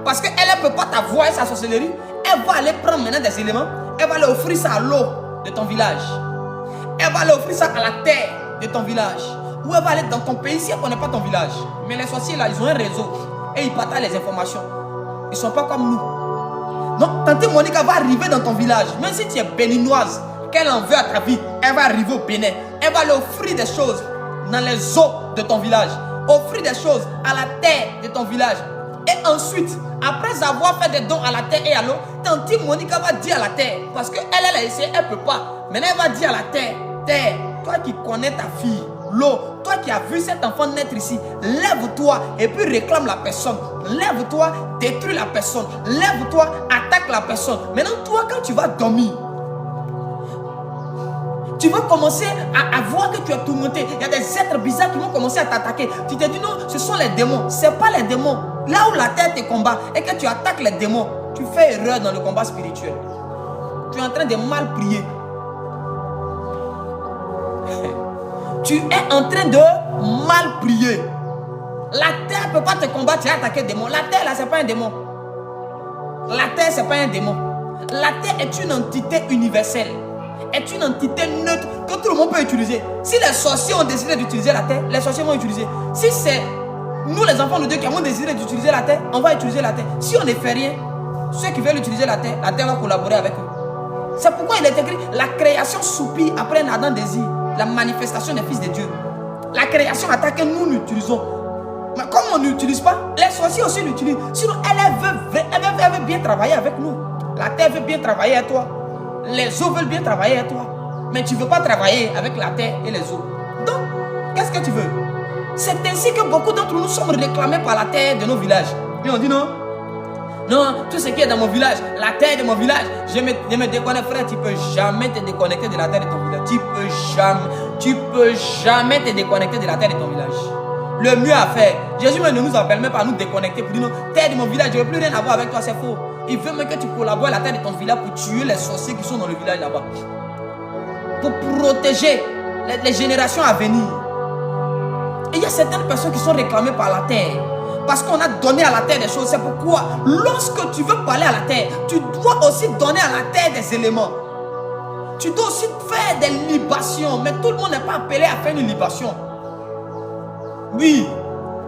S1: parce qu'elle ne peut pas t'avoir sa sorcellerie, elle va aller prendre maintenant des éléments, elle va aller offrir ça à l'eau de ton village. Elle va aller offrir ça à la terre de ton village. Ou elle va aller dans ton pays si elle ne connaît pas ton village. Mais les sorciers là, ils ont un réseau. Et ils partagent les informations. Ils ne sont pas comme nous. Donc, tante Monica va arriver dans ton village. Même si tu es béninoise, qu'elle en veut à ta vie, elle va arriver au Bénin. Elle va lui offrir des choses dans les eaux de ton village. Offrir des choses à la terre de ton village. Et ensuite, après avoir fait des dons à la terre et à l'eau, tante Monica va dire à la terre, parce qu'elle a essayé, elle ne peut pas. Maintenant, elle va dire à la terre, terre, toi qui connais ta fille, l'eau, toi qui as vu cet enfant naître ici, lève-toi et puis réclame la personne. Lève-toi, détruis la personne. Lève-toi, attaque la personne. Maintenant, toi, quand tu vas dormir, tu vas commencer à voir que tu es tourmenté. Il y a des êtres bizarres qui vont commencer à t'attaquer. Tu te dis non, ce sont les démons. Ce n'est pas les démons. Là où la terre te combat et que tu attaques les démons, tu fais erreur dans le combat spirituel. Tu es en train de mal prier. Tu es en train de mal prier. La terre ne peut pas te combattre et attaquer des démons. La terre, là, ce n'est pas un démon. La terre, ce n'est pas un démon. La terre est une entité universelle. Est une entité neutre que tout le monde peut utiliser. Si les sorciers ont décidé d'utiliser la terre, les sorciers vont utiliser. Si c'est nous, les enfants de Dieu, qui avons décidé d'utiliser la terre, on va utiliser la terre. Si on ne fait rien, ceux qui veulent utiliser la terre va collaborer avec eux. C'est pourquoi il est écrit, la création soupire après un ardent désir. La manifestation des fils de Dieu. La création attaque et nous l'utilisons. Mais comme on n'utilise pas, les sorciers aussi l'utilisent. Sinon, elle veut bien travailler avec nous. La terre veut bien travailler avec toi. Les eaux veulent bien travailler avec toi. Mais tu ne veux pas travailler avec la terre et les eaux. Donc, qu'est-ce que tu veux? C'est ainsi que beaucoup d'entre nous sommes réclamés par la terre de nos villages. Et on dit non. Non, tout ce qui est dans mon village, la terre de mon village, je me déconnecte, frère. Tu ne peux jamais te déconnecter de la terre de ton village. Tu peux jamais te déconnecter de la terre de ton village. Le mieux à faire, Jésus ne nous appelle même pas à nous déconnecter pour dire non, terre de mon village, je ne veux plus rien avoir avec toi, c'est faux. Il veut même que tu collabores à la terre de ton village pour tuer les sorciers qui sont dans le village là-bas. Pour protéger les générations à venir. Et il y a certaines personnes qui sont réclamées par la terre. Parce qu'on a donné à la terre des choses. C'est pourquoi, lorsque tu veux parler à la terre, tu dois aussi donner à la terre des éléments. Tu dois aussi faire des libations. Mais tout le monde n'est pas appelé à faire une libation. Oui.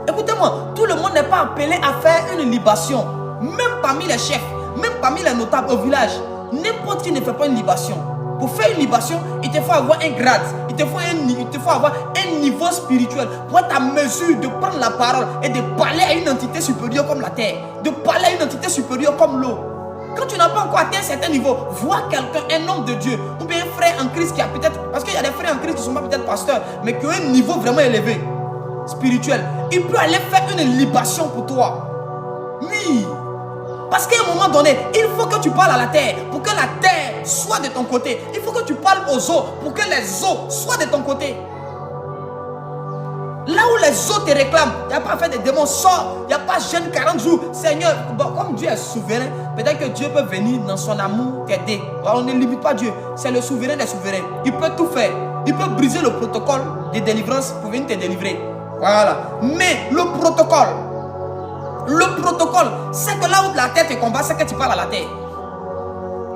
S1: Écoutez-moi, tout le monde n'est pas appelé à faire une libation. Même parmi les chefs, même parmi les notables au village, n'importe qui ne fait pas une libation. Pour faire une libation, il te faut avoir un grade, il te faut avoir un niveau spirituel pour être à mesure de prendre la parole et de parler à une entité supérieure comme la terre, de parler à une entité supérieure comme l'eau. Quand tu n'as pas encore atteint un certain niveau, vois quelqu'un, un homme de Dieu, ou bien un frère en Christ qui a peut-être, parce qu'il y a des frères en Christ qui ne sont pas peut-être pasteurs, mais qui ont un niveau vraiment élevé, spirituel. Il peut aller faire une libation pour toi. Oui. Parce qu'à un moment donné, il faut que tu parles à la terre pour que la terre soit de ton côté. Il faut que tu parles aux eaux pour que les eaux soient de ton côté. Là où les eaux te réclament, il n'y a pas à faire des démons, sors, il n'y a pas jeûne 40 jours. Seigneur, bon, comme Dieu est souverain, peut-être que Dieu peut venir dans son amour t'aider. On ne limite pas Dieu, c'est le souverain des souverains. Il peut tout faire. Il peut briser le protocole de délivrance pour venir te délivrer. Voilà. Mais le protocole, c'est que là où la terre te combat, c'est que tu parles à la terre.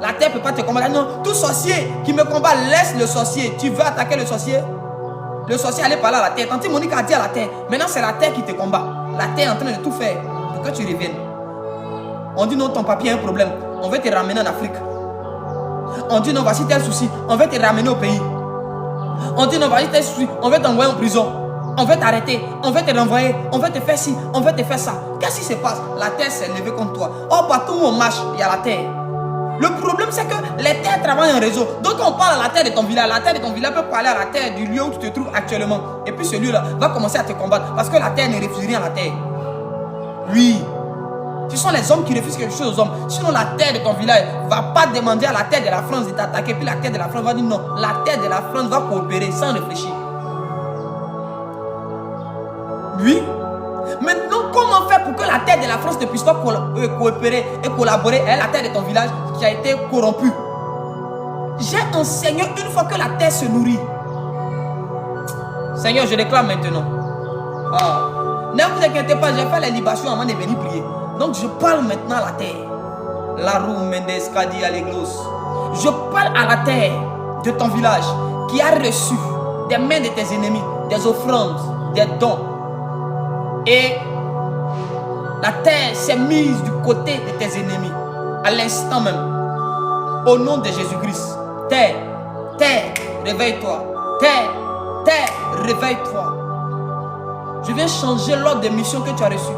S1: La terre ne peut pas te combattre. Non, tout sorcier qui me combat, laisse le sorcier. Tu veux attaquer le sorcier? Le sorcier allait parler à la terre. Tante Monique a dit à la terre. Maintenant, c'est la terre qui te combat. La terre est en train de tout faire pour que tu reviennes. On dit non, ton papier a un problème. On veut te ramener en Afrique. On dit non, voici tel souci. On veut te ramener au pays. On dit non, voici tel souci. On veut t'envoyer en prison. On veut t'arrêter, on veut te renvoyer, on veut te faire ci, on veut te faire ça. Qu'est-ce qui se passe? La terre s'est levée contre toi. Oh, partout où on marche, il y a la terre. Le problème, c'est que les terres travaillent en réseau. Donc, on parle à la terre de ton village. La terre de ton village peut parler à la terre du lieu où tu te trouves actuellement. Et puis, celui-là va commencer à te combattre. Parce que la terre ne refuse rien à la terre. Oui. Ce sont les hommes qui refusent quelque chose aux hommes. Sinon, la terre de ton village ne va pas demander à la terre de la France de t'attaquer. Puis la terre de la France va dire non. La terre de la France va coopérer sans réfléchir. Oui. Maintenant, comment faire pour que la terre de la France ne puisse pas coopérer et collaborer avec la terre de ton village qui a été corrompue? J'ai enseigné une fois que la terre se nourrit. Seigneur, je réclame maintenant. Ah. Ne vous inquiétez pas, j'ai fait les libations avant de venir prier. Donc je parle maintenant à la terre. La roue Mendes Kadi à l'église. Je parle à la terre de ton village qui a reçu des mains de tes ennemis des offrandes, des dons. Et la terre s'est mise du côté de tes ennemis. À l'instant même. Au nom de Jésus-Christ. Terre, terre, réveille-toi. Terre, terre, réveille-toi. Je viens changer l'ordre de mission que tu as reçu.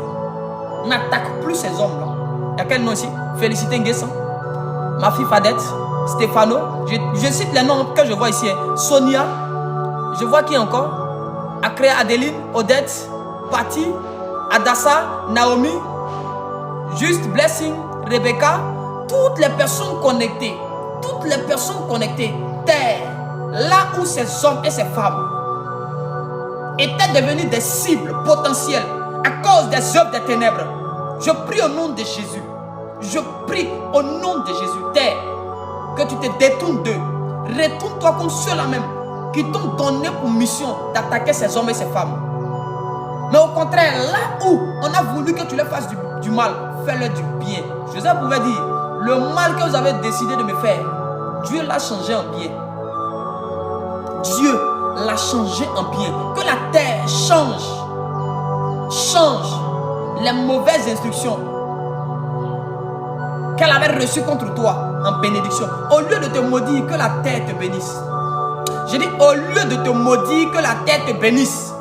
S1: N'attaque plus ces hommes-là. Il y a quel nom ici? Félicité Nguessan. Ma fille Fadette. Stéphano. Je cite les noms que je vois ici. Sonia. Je vois qui encore? Akrea Adeline, Odette, Patty, Adassa, Naomi, Juste, Blessing, Rebecca. Toutes les personnes connectées. Toutes les personnes connectées. Terre. Là où ces hommes et ces femmes étaient devenus des cibles potentielles à cause des œuvres des ténèbres. Je prie au nom de Jésus. Je prie au nom de Jésus. Terre, que tu te détournes d'eux. Retourne-toi contre ceux-là même qui t'ont donné pour mission d'attaquer ces hommes et ces femmes. Mais au contraire, là où on a voulu que tu leur fasses du mal, fais-leur du bien. Joseph pouvait dire, le mal que vous avez décidé de me faire, Dieu l'a changé en bien. Dieu l'a changé en bien. Que la terre change les mauvaises instructions qu'elle avait reçues contre toi en bénédiction. Au lieu de te maudire, que la terre te bénisse. Je dis, au lieu de te maudire, que la terre te bénisse.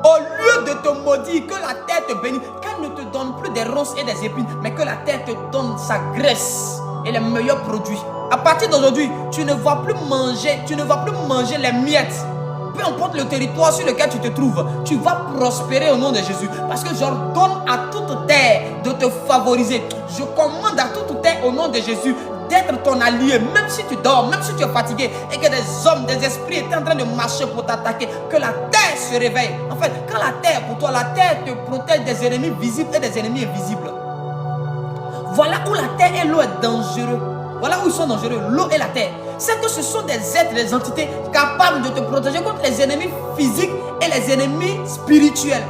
S1: Au lieu de te maudire, que la terre te bénisse. Qu'elle ne te donne plus des ronces et des épines, mais que la terre te donne sa graisse et les meilleurs produits. À partir d'aujourd'hui, tu ne vas plus manger les miettes. Peu importe le territoire sur lequel tu te trouves, tu vas prospérer au nom de Jésus. Parce que j'ordonne à toute terre de te favoriser. Je commande à toute terre au nom de Jésus d'être ton allié, même si tu dors, même si tu es fatigué et que des hommes, des esprits étaient en train de marcher pour t'attaquer. Que la terre se réveille. En fait, quand la terre pour toi, la terre te protège des ennemis visibles et des ennemis invisibles. Voilà où la terre et l'eau est dangereux. Voilà où ils sont dangereux, l'eau et la terre. C'est que ce sont des êtres, des entités capables de te protéger contre les ennemis physiques et les ennemis spirituels.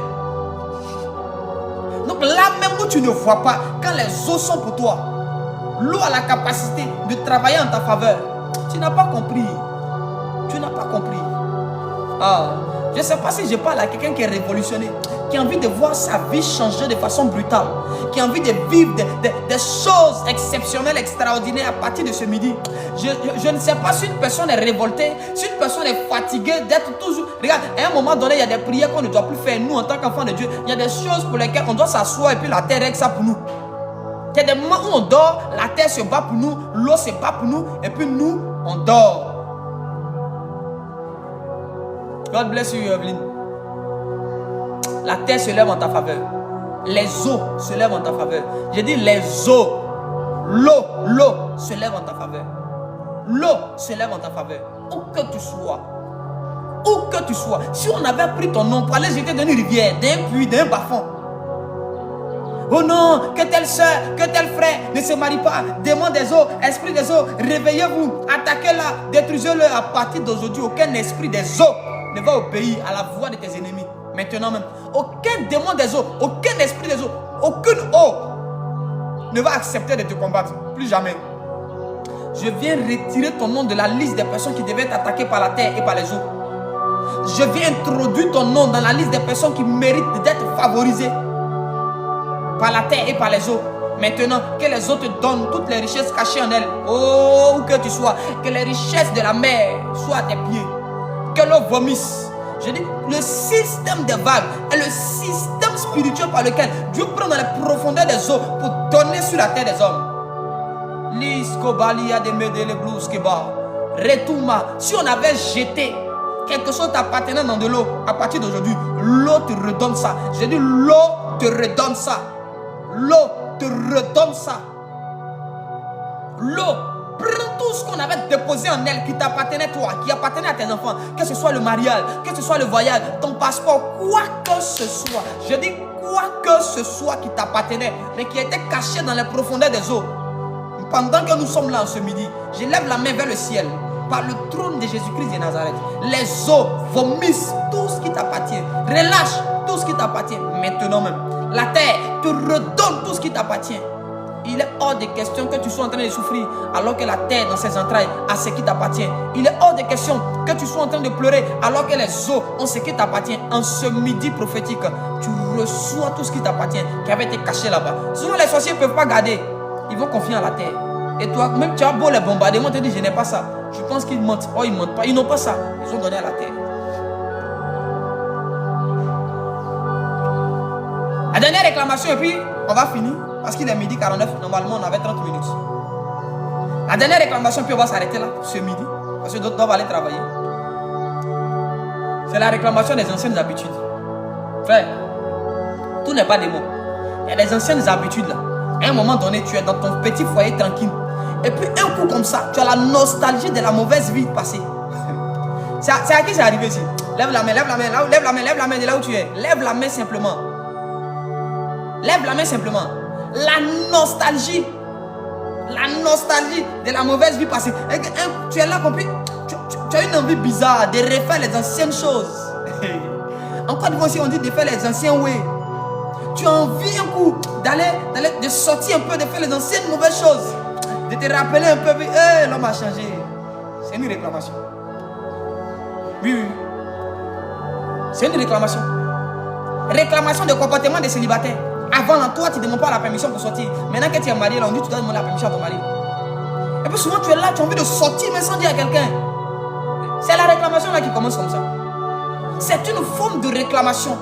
S1: Donc là même où tu ne vois pas, quand les eaux sont pour toi, l'eau a la capacité de travailler en ta faveur. Tu n'as pas compris. Tu n'as pas compris. Ah, je ne sais pas si je parle à quelqu'un qui est révolutionné, qui a envie de voir sa vie changer de façon brutale, qui a envie de vivre des choses exceptionnelles, extraordinaires à partir de ce midi. Je ne sais pas si une personne est révoltée, si une personne est fatiguée d'être toujours... Regarde, à un moment donné, il y a des prières qu'on ne doit plus faire. Nous, en tant qu'enfants de Dieu, il y a des choses pour lesquelles on doit s'asseoir et puis la terre règle ça pour nous. Il y a des moments où on dort, la terre se bat pour nous, l'eau se bat pour nous, et puis nous, on dort. God bless you, Evelyn. La terre se lève en ta faveur. Les eaux se lèvent en ta faveur. J'ai dit les eaux. L'eau se lève en ta faveur. L'eau se lève en ta faveur. Où que tu sois. Où que tu sois. Si on avait pris ton nom pour aller jeter dans une rivière, d'un puits, d'un bas-fond. Oh non, que telle soeur, que tel frère ne se marie pas. Démon des eaux, esprit des eaux, réveillez-vous. Attaquez-la, détruisez-le. À partir d'aujourd'hui, aucun esprit des eaux ne va obéir à la voix de tes ennemis. Maintenant même, aucun démon des eaux, aucun esprit des eaux, aucune eau ne va accepter de te combattre. Plus jamais. Je viens retirer ton nom de la liste des personnes qui devaient être attaquées par la terre et par les eaux. Je viens introduire ton nom dans la liste des personnes qui méritent d'être favorisées par la terre et par les eaux. Maintenant, que les eaux te donnent toutes les richesses cachées en elles. Oh, où que tu sois, que les richesses de la mer soient à tes pieds. Que l'eau vomisse. Je dis, le système des vagues est le système spirituel par lequel Dieu prend dans les profondeurs des eaux pour donner sur la terre des hommes. Si on avait jeté quelque chose t'appartenant dans de l'eau, à partir d'aujourd'hui, l'eau te redonne ça. J'ai dit, l'eau te redonne ça. L'eau te redonne ça. L'eau prend tout ce qu'on avait déposé en elle qui t'appartenait toi, qui appartenait à tes enfants, que ce soit le mariage, que ce soit le voyage, ton passeport, quoi que ce soit. Je dis quoi que ce soit qui t'appartenait, mais qui était caché dans les profondeurs des eaux. Pendant que nous sommes là ce midi, je lève la main vers le ciel, par le trône de Jésus-Christ de Nazareth. Les eaux vomissent tout ce qui t'appartient. Relâche tout ce qui t'appartient maintenant même. La terre te redonne tout ce qui t'appartient. Il est hors de question que tu sois en train de souffrir alors que la terre dans ses entrailles a ce qui t'appartient. Il est hors de question que tu sois en train de pleurer alors que les os ont ce qui t'appartient. En ce midi prophétique, tu reçois tout ce qui t'appartient, qui avait été caché là-bas. Souvent les sorciers ne peuvent pas garder. Ils vont confier à la terre. Et toi, même tu as beau les bombarder, ils te disent je n'ai pas ça. Je pense qu'ils mentent. Oh, ils ne mentent pas. Ils n'ont pas ça. Ils ont donné à la terre. La dernière réclamation et puis on va finir. Parce qu'il est midi 49, normalement on avait 30 minutes. La dernière réclamation, puis on va s'arrêter là, ce midi. Parce que d'autres doivent aller travailler. C'est la réclamation des anciennes habitudes. Frère, tout n'est pas des mots. Il y a des anciennes habitudes là. À un moment donné, tu es dans ton petit foyer tranquille. Et puis un coup comme ça, tu as la nostalgie de la mauvaise vie passée. C'est à qui c'est arrivé ici? Lève la main, lève la main, lève la main, lève la main de là où tu es. Lève la main simplement. Lève la main simplement. La nostalgie de la mauvaise vie passée. Et tu es là compris. Tu as une envie bizarre de refaire les anciennes choses. Encore une fois, si on dit de faire les anciens ways. Tu as envie un coup de sortir un peu, de faire les anciennes mauvaises choses. De te rappeler un peu, l'homme a changé. C'est une réclamation. Oui. C'est une réclamation. Réclamation de comportement des célibataires. Avant, là, toi, tu ne demandes pas la permission pour sortir. Maintenant que tu es marié, là, on dit que tu dois demander la permission à ton mari. Et puis souvent, tu es là, tu as envie de sortir, mais sans dire à quelqu'un. C'est la réclamation là qui commence comme ça. C'est une forme de réclamation.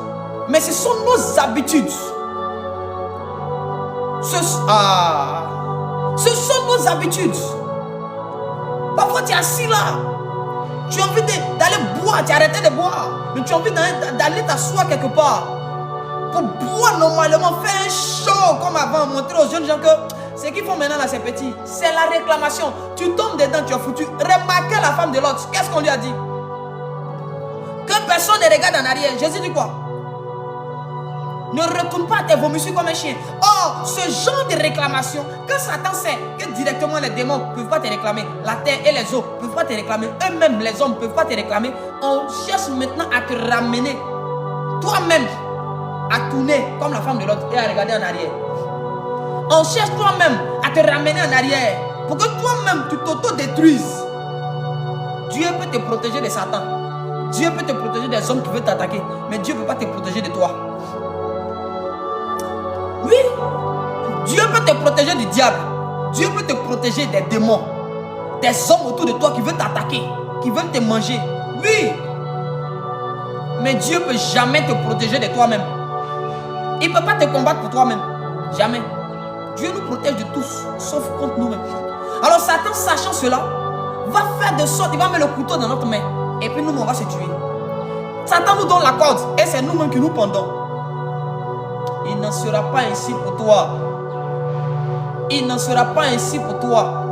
S1: Mais ce sont nos habitudes. Ce sont nos habitudes. Parfois, tu es assis là. Tu as envie d'aller boire. Tu as arrêté de boire. Mais tu as envie d'aller t'asseoir quelque part. Pour boire normalement, faire un show comme avant, montrer aux jeunes gens que ce qu'ils font maintenant là c'est petit. C'est la réclamation. Tu tombes dedans, tu as foutu. Remarquez la femme de l'autre. Qu'est-ce qu'on lui a dit? Que personne ne regarde en arrière. Jésus dit quoi? Ne retourne pas à tes vomissures comme un chien. Or, ce genre de réclamation, quand Satan sait que directement les démons ne peuvent pas te réclamer, la terre et les eaux ne peuvent pas te réclamer, eux-mêmes les hommes ne peuvent pas te réclamer, on cherche maintenant à te ramener toi-même à tourner comme la femme de l'autre et à regarder en arrière. On cherche toi-même à te ramener en arrière pour que toi-même tu t'auto-détruises. Dieu peut te protéger de Satan. Dieu peut te protéger des hommes qui veulent t'attaquer. Mais Dieu ne peut pas te protéger de toi. Oui. Dieu peut te protéger du diable. Dieu peut te protéger des démons. Des hommes autour de toi qui veulent t'attaquer. Qui veulent te manger. Oui. Mais Dieu ne peut jamais te protéger de toi-même. Il ne peut pas te combattre pour toi-même. Jamais. Dieu nous protège de tous, sauf contre nous-mêmes. Alors Satan, sachant cela, va faire de sorte, il va mettre le couteau dans notre main. Et puis nous, on va se tuer. Satan nous donne la corde et c'est nous-mêmes qui nous pendons. Il n'en sera pas ainsi pour toi. Il n'en sera pas ainsi pour toi.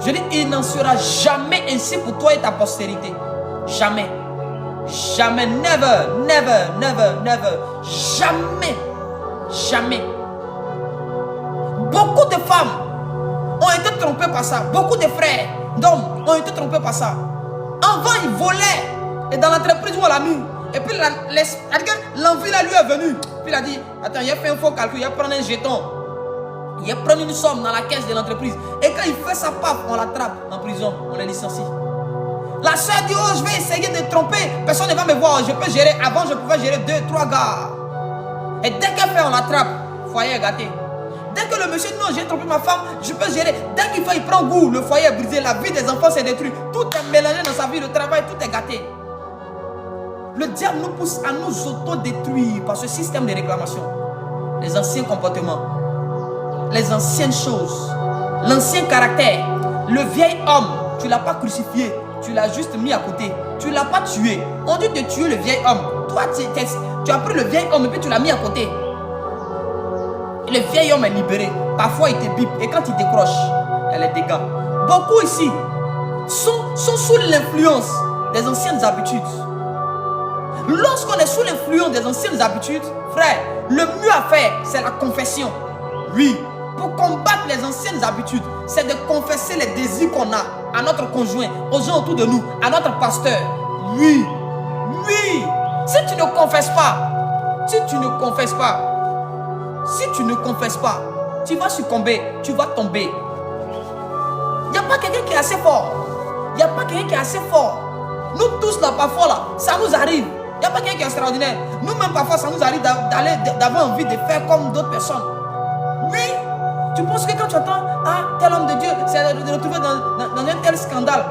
S1: Je dis, il n'en sera jamais ainsi pour toi et ta postérité. Jamais. Jamais. Never, never, never, never. Jamais. Jamais. Beaucoup de femmes ont été trompées par ça. Beaucoup de frères d'hommes ont été trompés par ça. Avant, ils volaient. Et dans l'entreprise où on l'a mis. Et puis l'envie là lui est venue. Puis il a dit, attends, il a fait un faux calcul, il a pris un jeton. Il a pris une somme dans la caisse de l'entreprise. Et quand il fait sa paf, on l'attrape en prison, on les licencie. La soeur dit, oh, je vais essayer de tromper. Personne ne va me voir, je peux gérer. Avant, je pouvais gérer 2, 3 gars. Et dès qu'elle fait, on l'attrape. Foyer est gâté. Dès que le monsieur dit, non, j'ai trompé ma femme, je peux gérer. Dès qu'il fait, il prend goût. Le foyer est brisé, la vie des enfants s'est détruite. Tout est mélangé dans sa vie, le travail, tout est gâté. Le diable nous pousse à nous auto-détruire par ce système de réclamation. Les anciens comportements, les anciennes choses, l'ancien caractère. Le vieil homme, tu ne l'as pas crucifié, tu l'as juste mis à côté. Tu ne l'as pas tué. On dit de tuer le vieil homme. Toi, tu as pris le vieil homme et puis tu l'as mis à côté. Le vieil homme est libéré. Parfois, il te bipe. Et quand il décroche, il y a les dégâts. Beaucoup ici sont sous l'influence des anciennes habitudes. Lorsqu'on est sous l'influence des anciennes habitudes, frère, le mieux à faire, c'est la confession. Oui, pour combattre les anciennes habitudes, c'est de confesser les désirs qu'on a à notre conjoint, aux gens autour de nous, à notre pasteur. Oui, oui. Si tu ne confesses pas, tu vas succomber, tu vas tomber. Il n'y a pas quelqu'un qui est assez fort. Il n'y a pas quelqu'un qui est assez fort. Nous tous là, parfois là, ça nous arrive. Il n'y a pas quelqu'un qui est extraordinaire. Nous-mêmes, parfois, ça nous arrive d'avoir envie de faire comme d'autres personnes. Oui, tu penses que quand tu entends, ah, tel homme de Dieu, c'est de retrouver dans un tel scandale.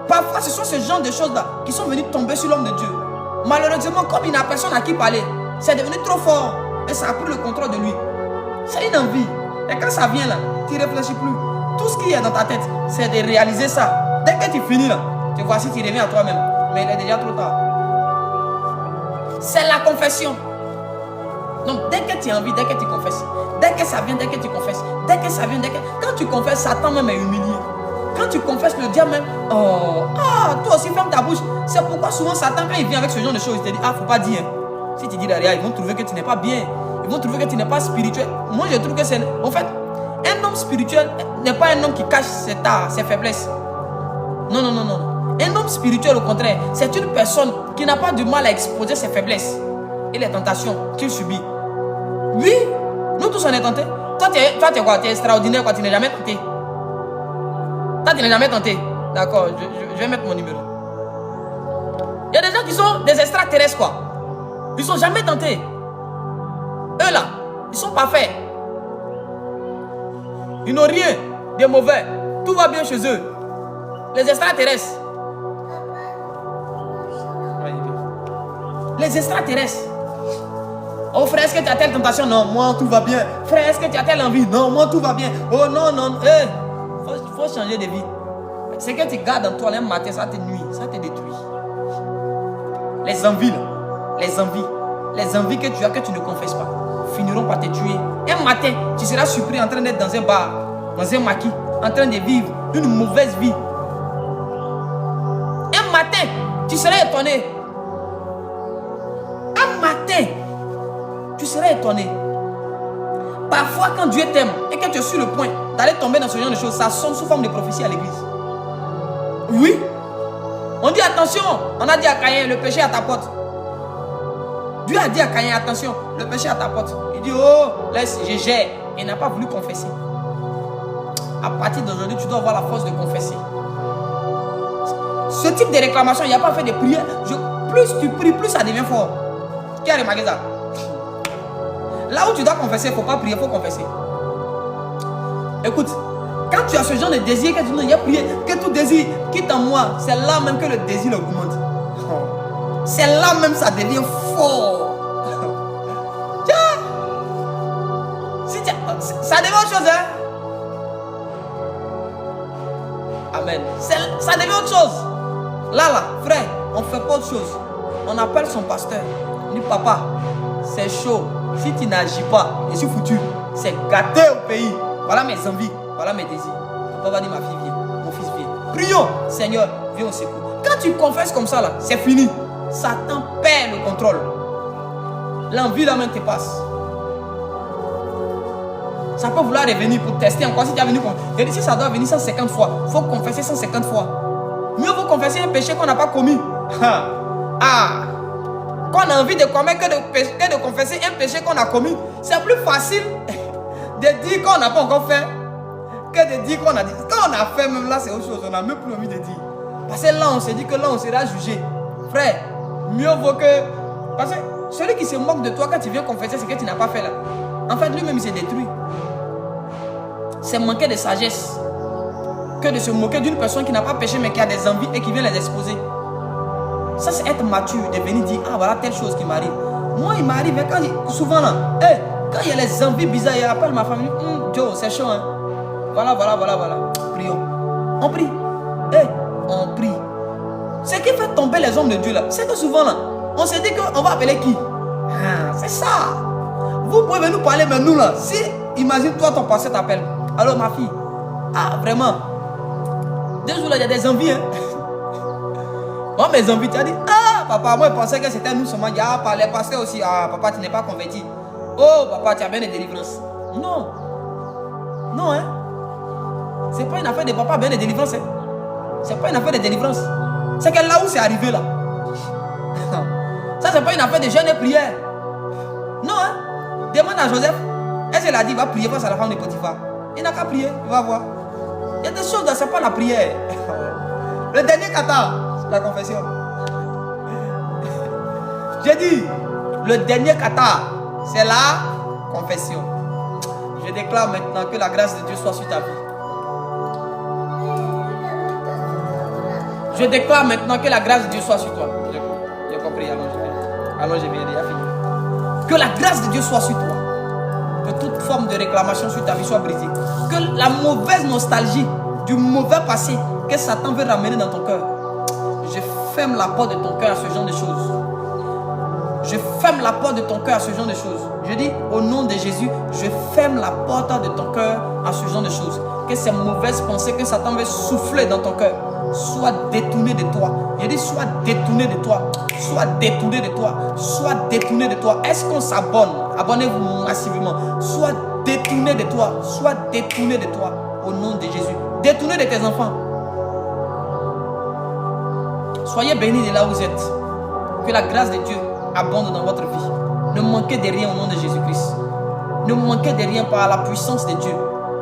S1: Parfois, ce sont ce genre de choses-là qui sont venues tomber sur l'homme de Dieu. Malheureusement, comme il n'a personne à qui parler, c'est devenu trop fort et ça a pris le contrôle de lui. C'est une envie. Et quand ça vient là, tu ne réfléchis plus. Tout ce qui est dans ta tête, c'est de réaliser ça. Dès que tu finis là, tu vois si tu reviens à toi-même. Mais il est déjà trop tard. C'est la confession. Donc dès que tu as envie, dès que tu confesses, dès que ça vient, dès que tu confesses, dès que ça vient, quand tu confesses, Satan même est humilié. Quand tu confesses, le diable même, oh, ah, toi aussi ferme ta bouche. C'est pourquoi souvent Satan, quand il vient avec ce genre de choses, il te dit, ah, faut pas dire. Si tu dis derrière, ils vont trouver que tu n'es pas bien. Ils vont trouver que tu n'es pas spirituel. Moi, je trouve que c'est... En fait, un homme spirituel n'est pas un homme qui cache ses faiblesses. Non, non, non, non. Un homme spirituel, au contraire, c'est une personne qui n'a pas du mal à exposer ses faiblesses et les tentations qu'il subit. Oui, nous tous on est tentés. Toi, tu es quoi? Tu es extraordinaire, quoi. Tu n'es jamais tenté. Toi, tu n'es jamais tenté. D'accord, je vais mettre mon numéro. Il y a des gens qui sont des extraterrestres, quoi. Ils ne sont jamais tentés. Eux là, ils sont parfaits. Ils n'ont rien de mauvais. Tout va bien chez eux. Les extraterrestres. Les extraterrestres. Oh frère, est-ce que tu as telle tentation? Non, moi tout va bien. Frère, est-ce que tu as telle envie? Non, moi tout va bien. Oh non, non, faut changer de vie. Ce que tu gardes en toi le matin, ça te nuit, ça te détruit. Les envies là, les envies que tu as, que tu ne confesses pas, finiront par te tuer. Un matin, tu seras surpris en train d'être dans un bar, dans un maquis, en train de vivre une mauvaise vie. Un matin, tu seras étonné. Un matin, tu seras étonné. Parfois, quand Dieu t'aime et que tu es sur le point d'aller tomber dans ce genre de choses, ça sonne sous forme de prophétie à l'église. Oui. On dit attention, on a dit à Caïn, le péché à ta porte. Dieu a dit à Caïn, attention, le péché à ta porte. Il dit, oh, laisse, je gère. Il n'a pas voulu confesser. À partir d'aujourd'hui, tu dois avoir la force de confesser. Ce type de réclamation, il n'y a pas fait de prière. Plus tu pries, plus ça devient fort. Qui a remarqué ça? Là où tu dois confesser, il ne faut pas prier, il faut confesser. Écoute, quand tu as ce genre de désir, que tu dis, il y a prié, que tout désir quitte en moi, c'est là même que le désir augmente. C'est là même ça devient fort. Ça devient autre chose, hein? Amen. Ça devient autre chose. Là, frère, on ne fait pas autre chose. On appelle son pasteur. Il dit, papa, c'est chaud. Si tu n'agis pas, je suis foutu. C'est gâté au pays. Voilà mes envies, voilà mes désirs. Papa va dire, ma fille vient, mon fils vient. Prions, Seigneur, viens au secours. Quand tu confesses comme ça, là, c'est fini. Satan perd le contrôle. L'envie là même te passe. Ça peut vouloir revenir pour tester encore. Si tu as venu, si ça doit venir 150 fois, il faut confesser 150 fois. Mieux vaut confesser un péché qu'on n'a pas commis. Qu'on a envie de commettre que de confesser un péché qu'on a commis. C'est plus facile de dire qu'on n'a pas encore fait que de dire qu'on a dit. Quand on a fait, même là, c'est autre chose. On n'a même plus envie de dire. Parce que là, on s'est dit que là, on sera jugé. Frère, mieux vaut que... Parce que celui qui se moque de toi quand tu viens confesser ce que tu n'as pas fait là, en fait, lui-même, il s'est détruit. C'est manquer de sagesse que de se moquer d'une personne qui n'a pas péché mais qui a des envies et qui vient les exposer. Ça, c'est être mature, de venir dire, ah voilà telle chose qui m'arrive. Moi, il m'arrive, souvent là, quand il y a les envies bizarres, il appelle ma famille, Joe, c'est chaud, hein. Voilà. Prions. On prie. On prie. Ce qui fait tomber les hommes de Dieu là, c'est que souvent là, on se dit qu'on va appeler qui? C'est ça. Vous pouvez nous parler, mais nous là, si, imagine toi, ton pasteur t'appelle. Alors ma fille, vraiment, 2 jours là, il y a des envies, hein. Moi, mes envies, tu as dit, papa, moi, je pensais que c'était nous seulement. Il y a les pasteurs aussi, papa, tu n'es pas converti. Oh, papa, tu as bien des délivrances. Non, hein. C'est pas une affaire de papa, bien des délivrances, hein. C'est pas une affaire de délivrance. C'est que là où c'est arrivé, là. Ça, c'est pas une affaire de jeûne et prière. Non, hein. Demande à Joseph. Est-ce qu'elle a dit, va prier face à la femme de Potiphar? Il n'a qu'à prier, il va voir. Il y a des choses, ce n'est pas la prière. Le dernier kata, c'est la confession. J'ai dit, le dernier kata, c'est la confession. Je déclare maintenant que la grâce de Dieu soit sur ta vie. Je déclare maintenant que la grâce de Dieu soit sur toi. J'ai compris, allons, je viens déjà fini. Que la grâce de Dieu soit sur toi. Que toute forme de réclamation sur ta vie soit brisée. Que la mauvaise nostalgie du mauvais passé que Satan veut ramener dans ton cœur. Je ferme la porte de ton cœur à ce genre de choses. Je ferme la porte de ton cœur à ce genre de choses. Je dis au nom de Jésus, je ferme la porte de ton cœur à ce genre de choses. Que ces mauvaises pensées que Satan veut souffler dans ton cœur soient détournées de toi. Je dis sois détourné de toi. Sois détourné de toi. Sois détourné de toi. Est-ce qu'on s'abonne? Abonnez-vous massivement. Sois détourné de toi. Sois détourné de toi. Au nom de Jésus. Détourné de tes enfants. Soyez bénis de là où vous êtes. Que la grâce de Dieu abonde dans votre vie. Ne manquez de rien au nom de Jésus-Christ. Ne manquez de rien par la puissance de Dieu.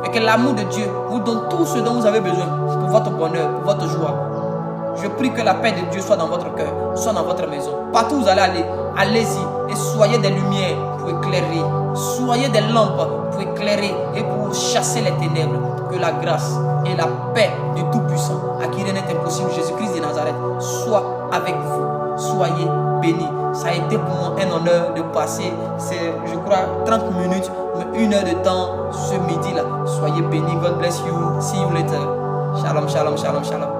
S1: Et que l'amour de Dieu vous donne tout ce dont vous avez besoin pour votre bonheur, pour votre joie. Je prie que la paix de Dieu soit dans votre cœur, soit dans votre maison. Partout où vous allez aller, allez-y et soyez des lumières pour éclairer. Soyez des lampes pour éclairer et pour chasser les ténèbres. Que la grâce et la paix du Tout-Puissant, à qui rien n'est impossible, Jésus-Christ de Nazareth, soit avec vous. Soyez bénis. Ça a été pour moi un honneur de passer, je crois, 30 minutes, mais 1 heure de temps ce midi-là. Soyez bénis. God bless you. See you later. Shalom, shalom, shalom, shalom.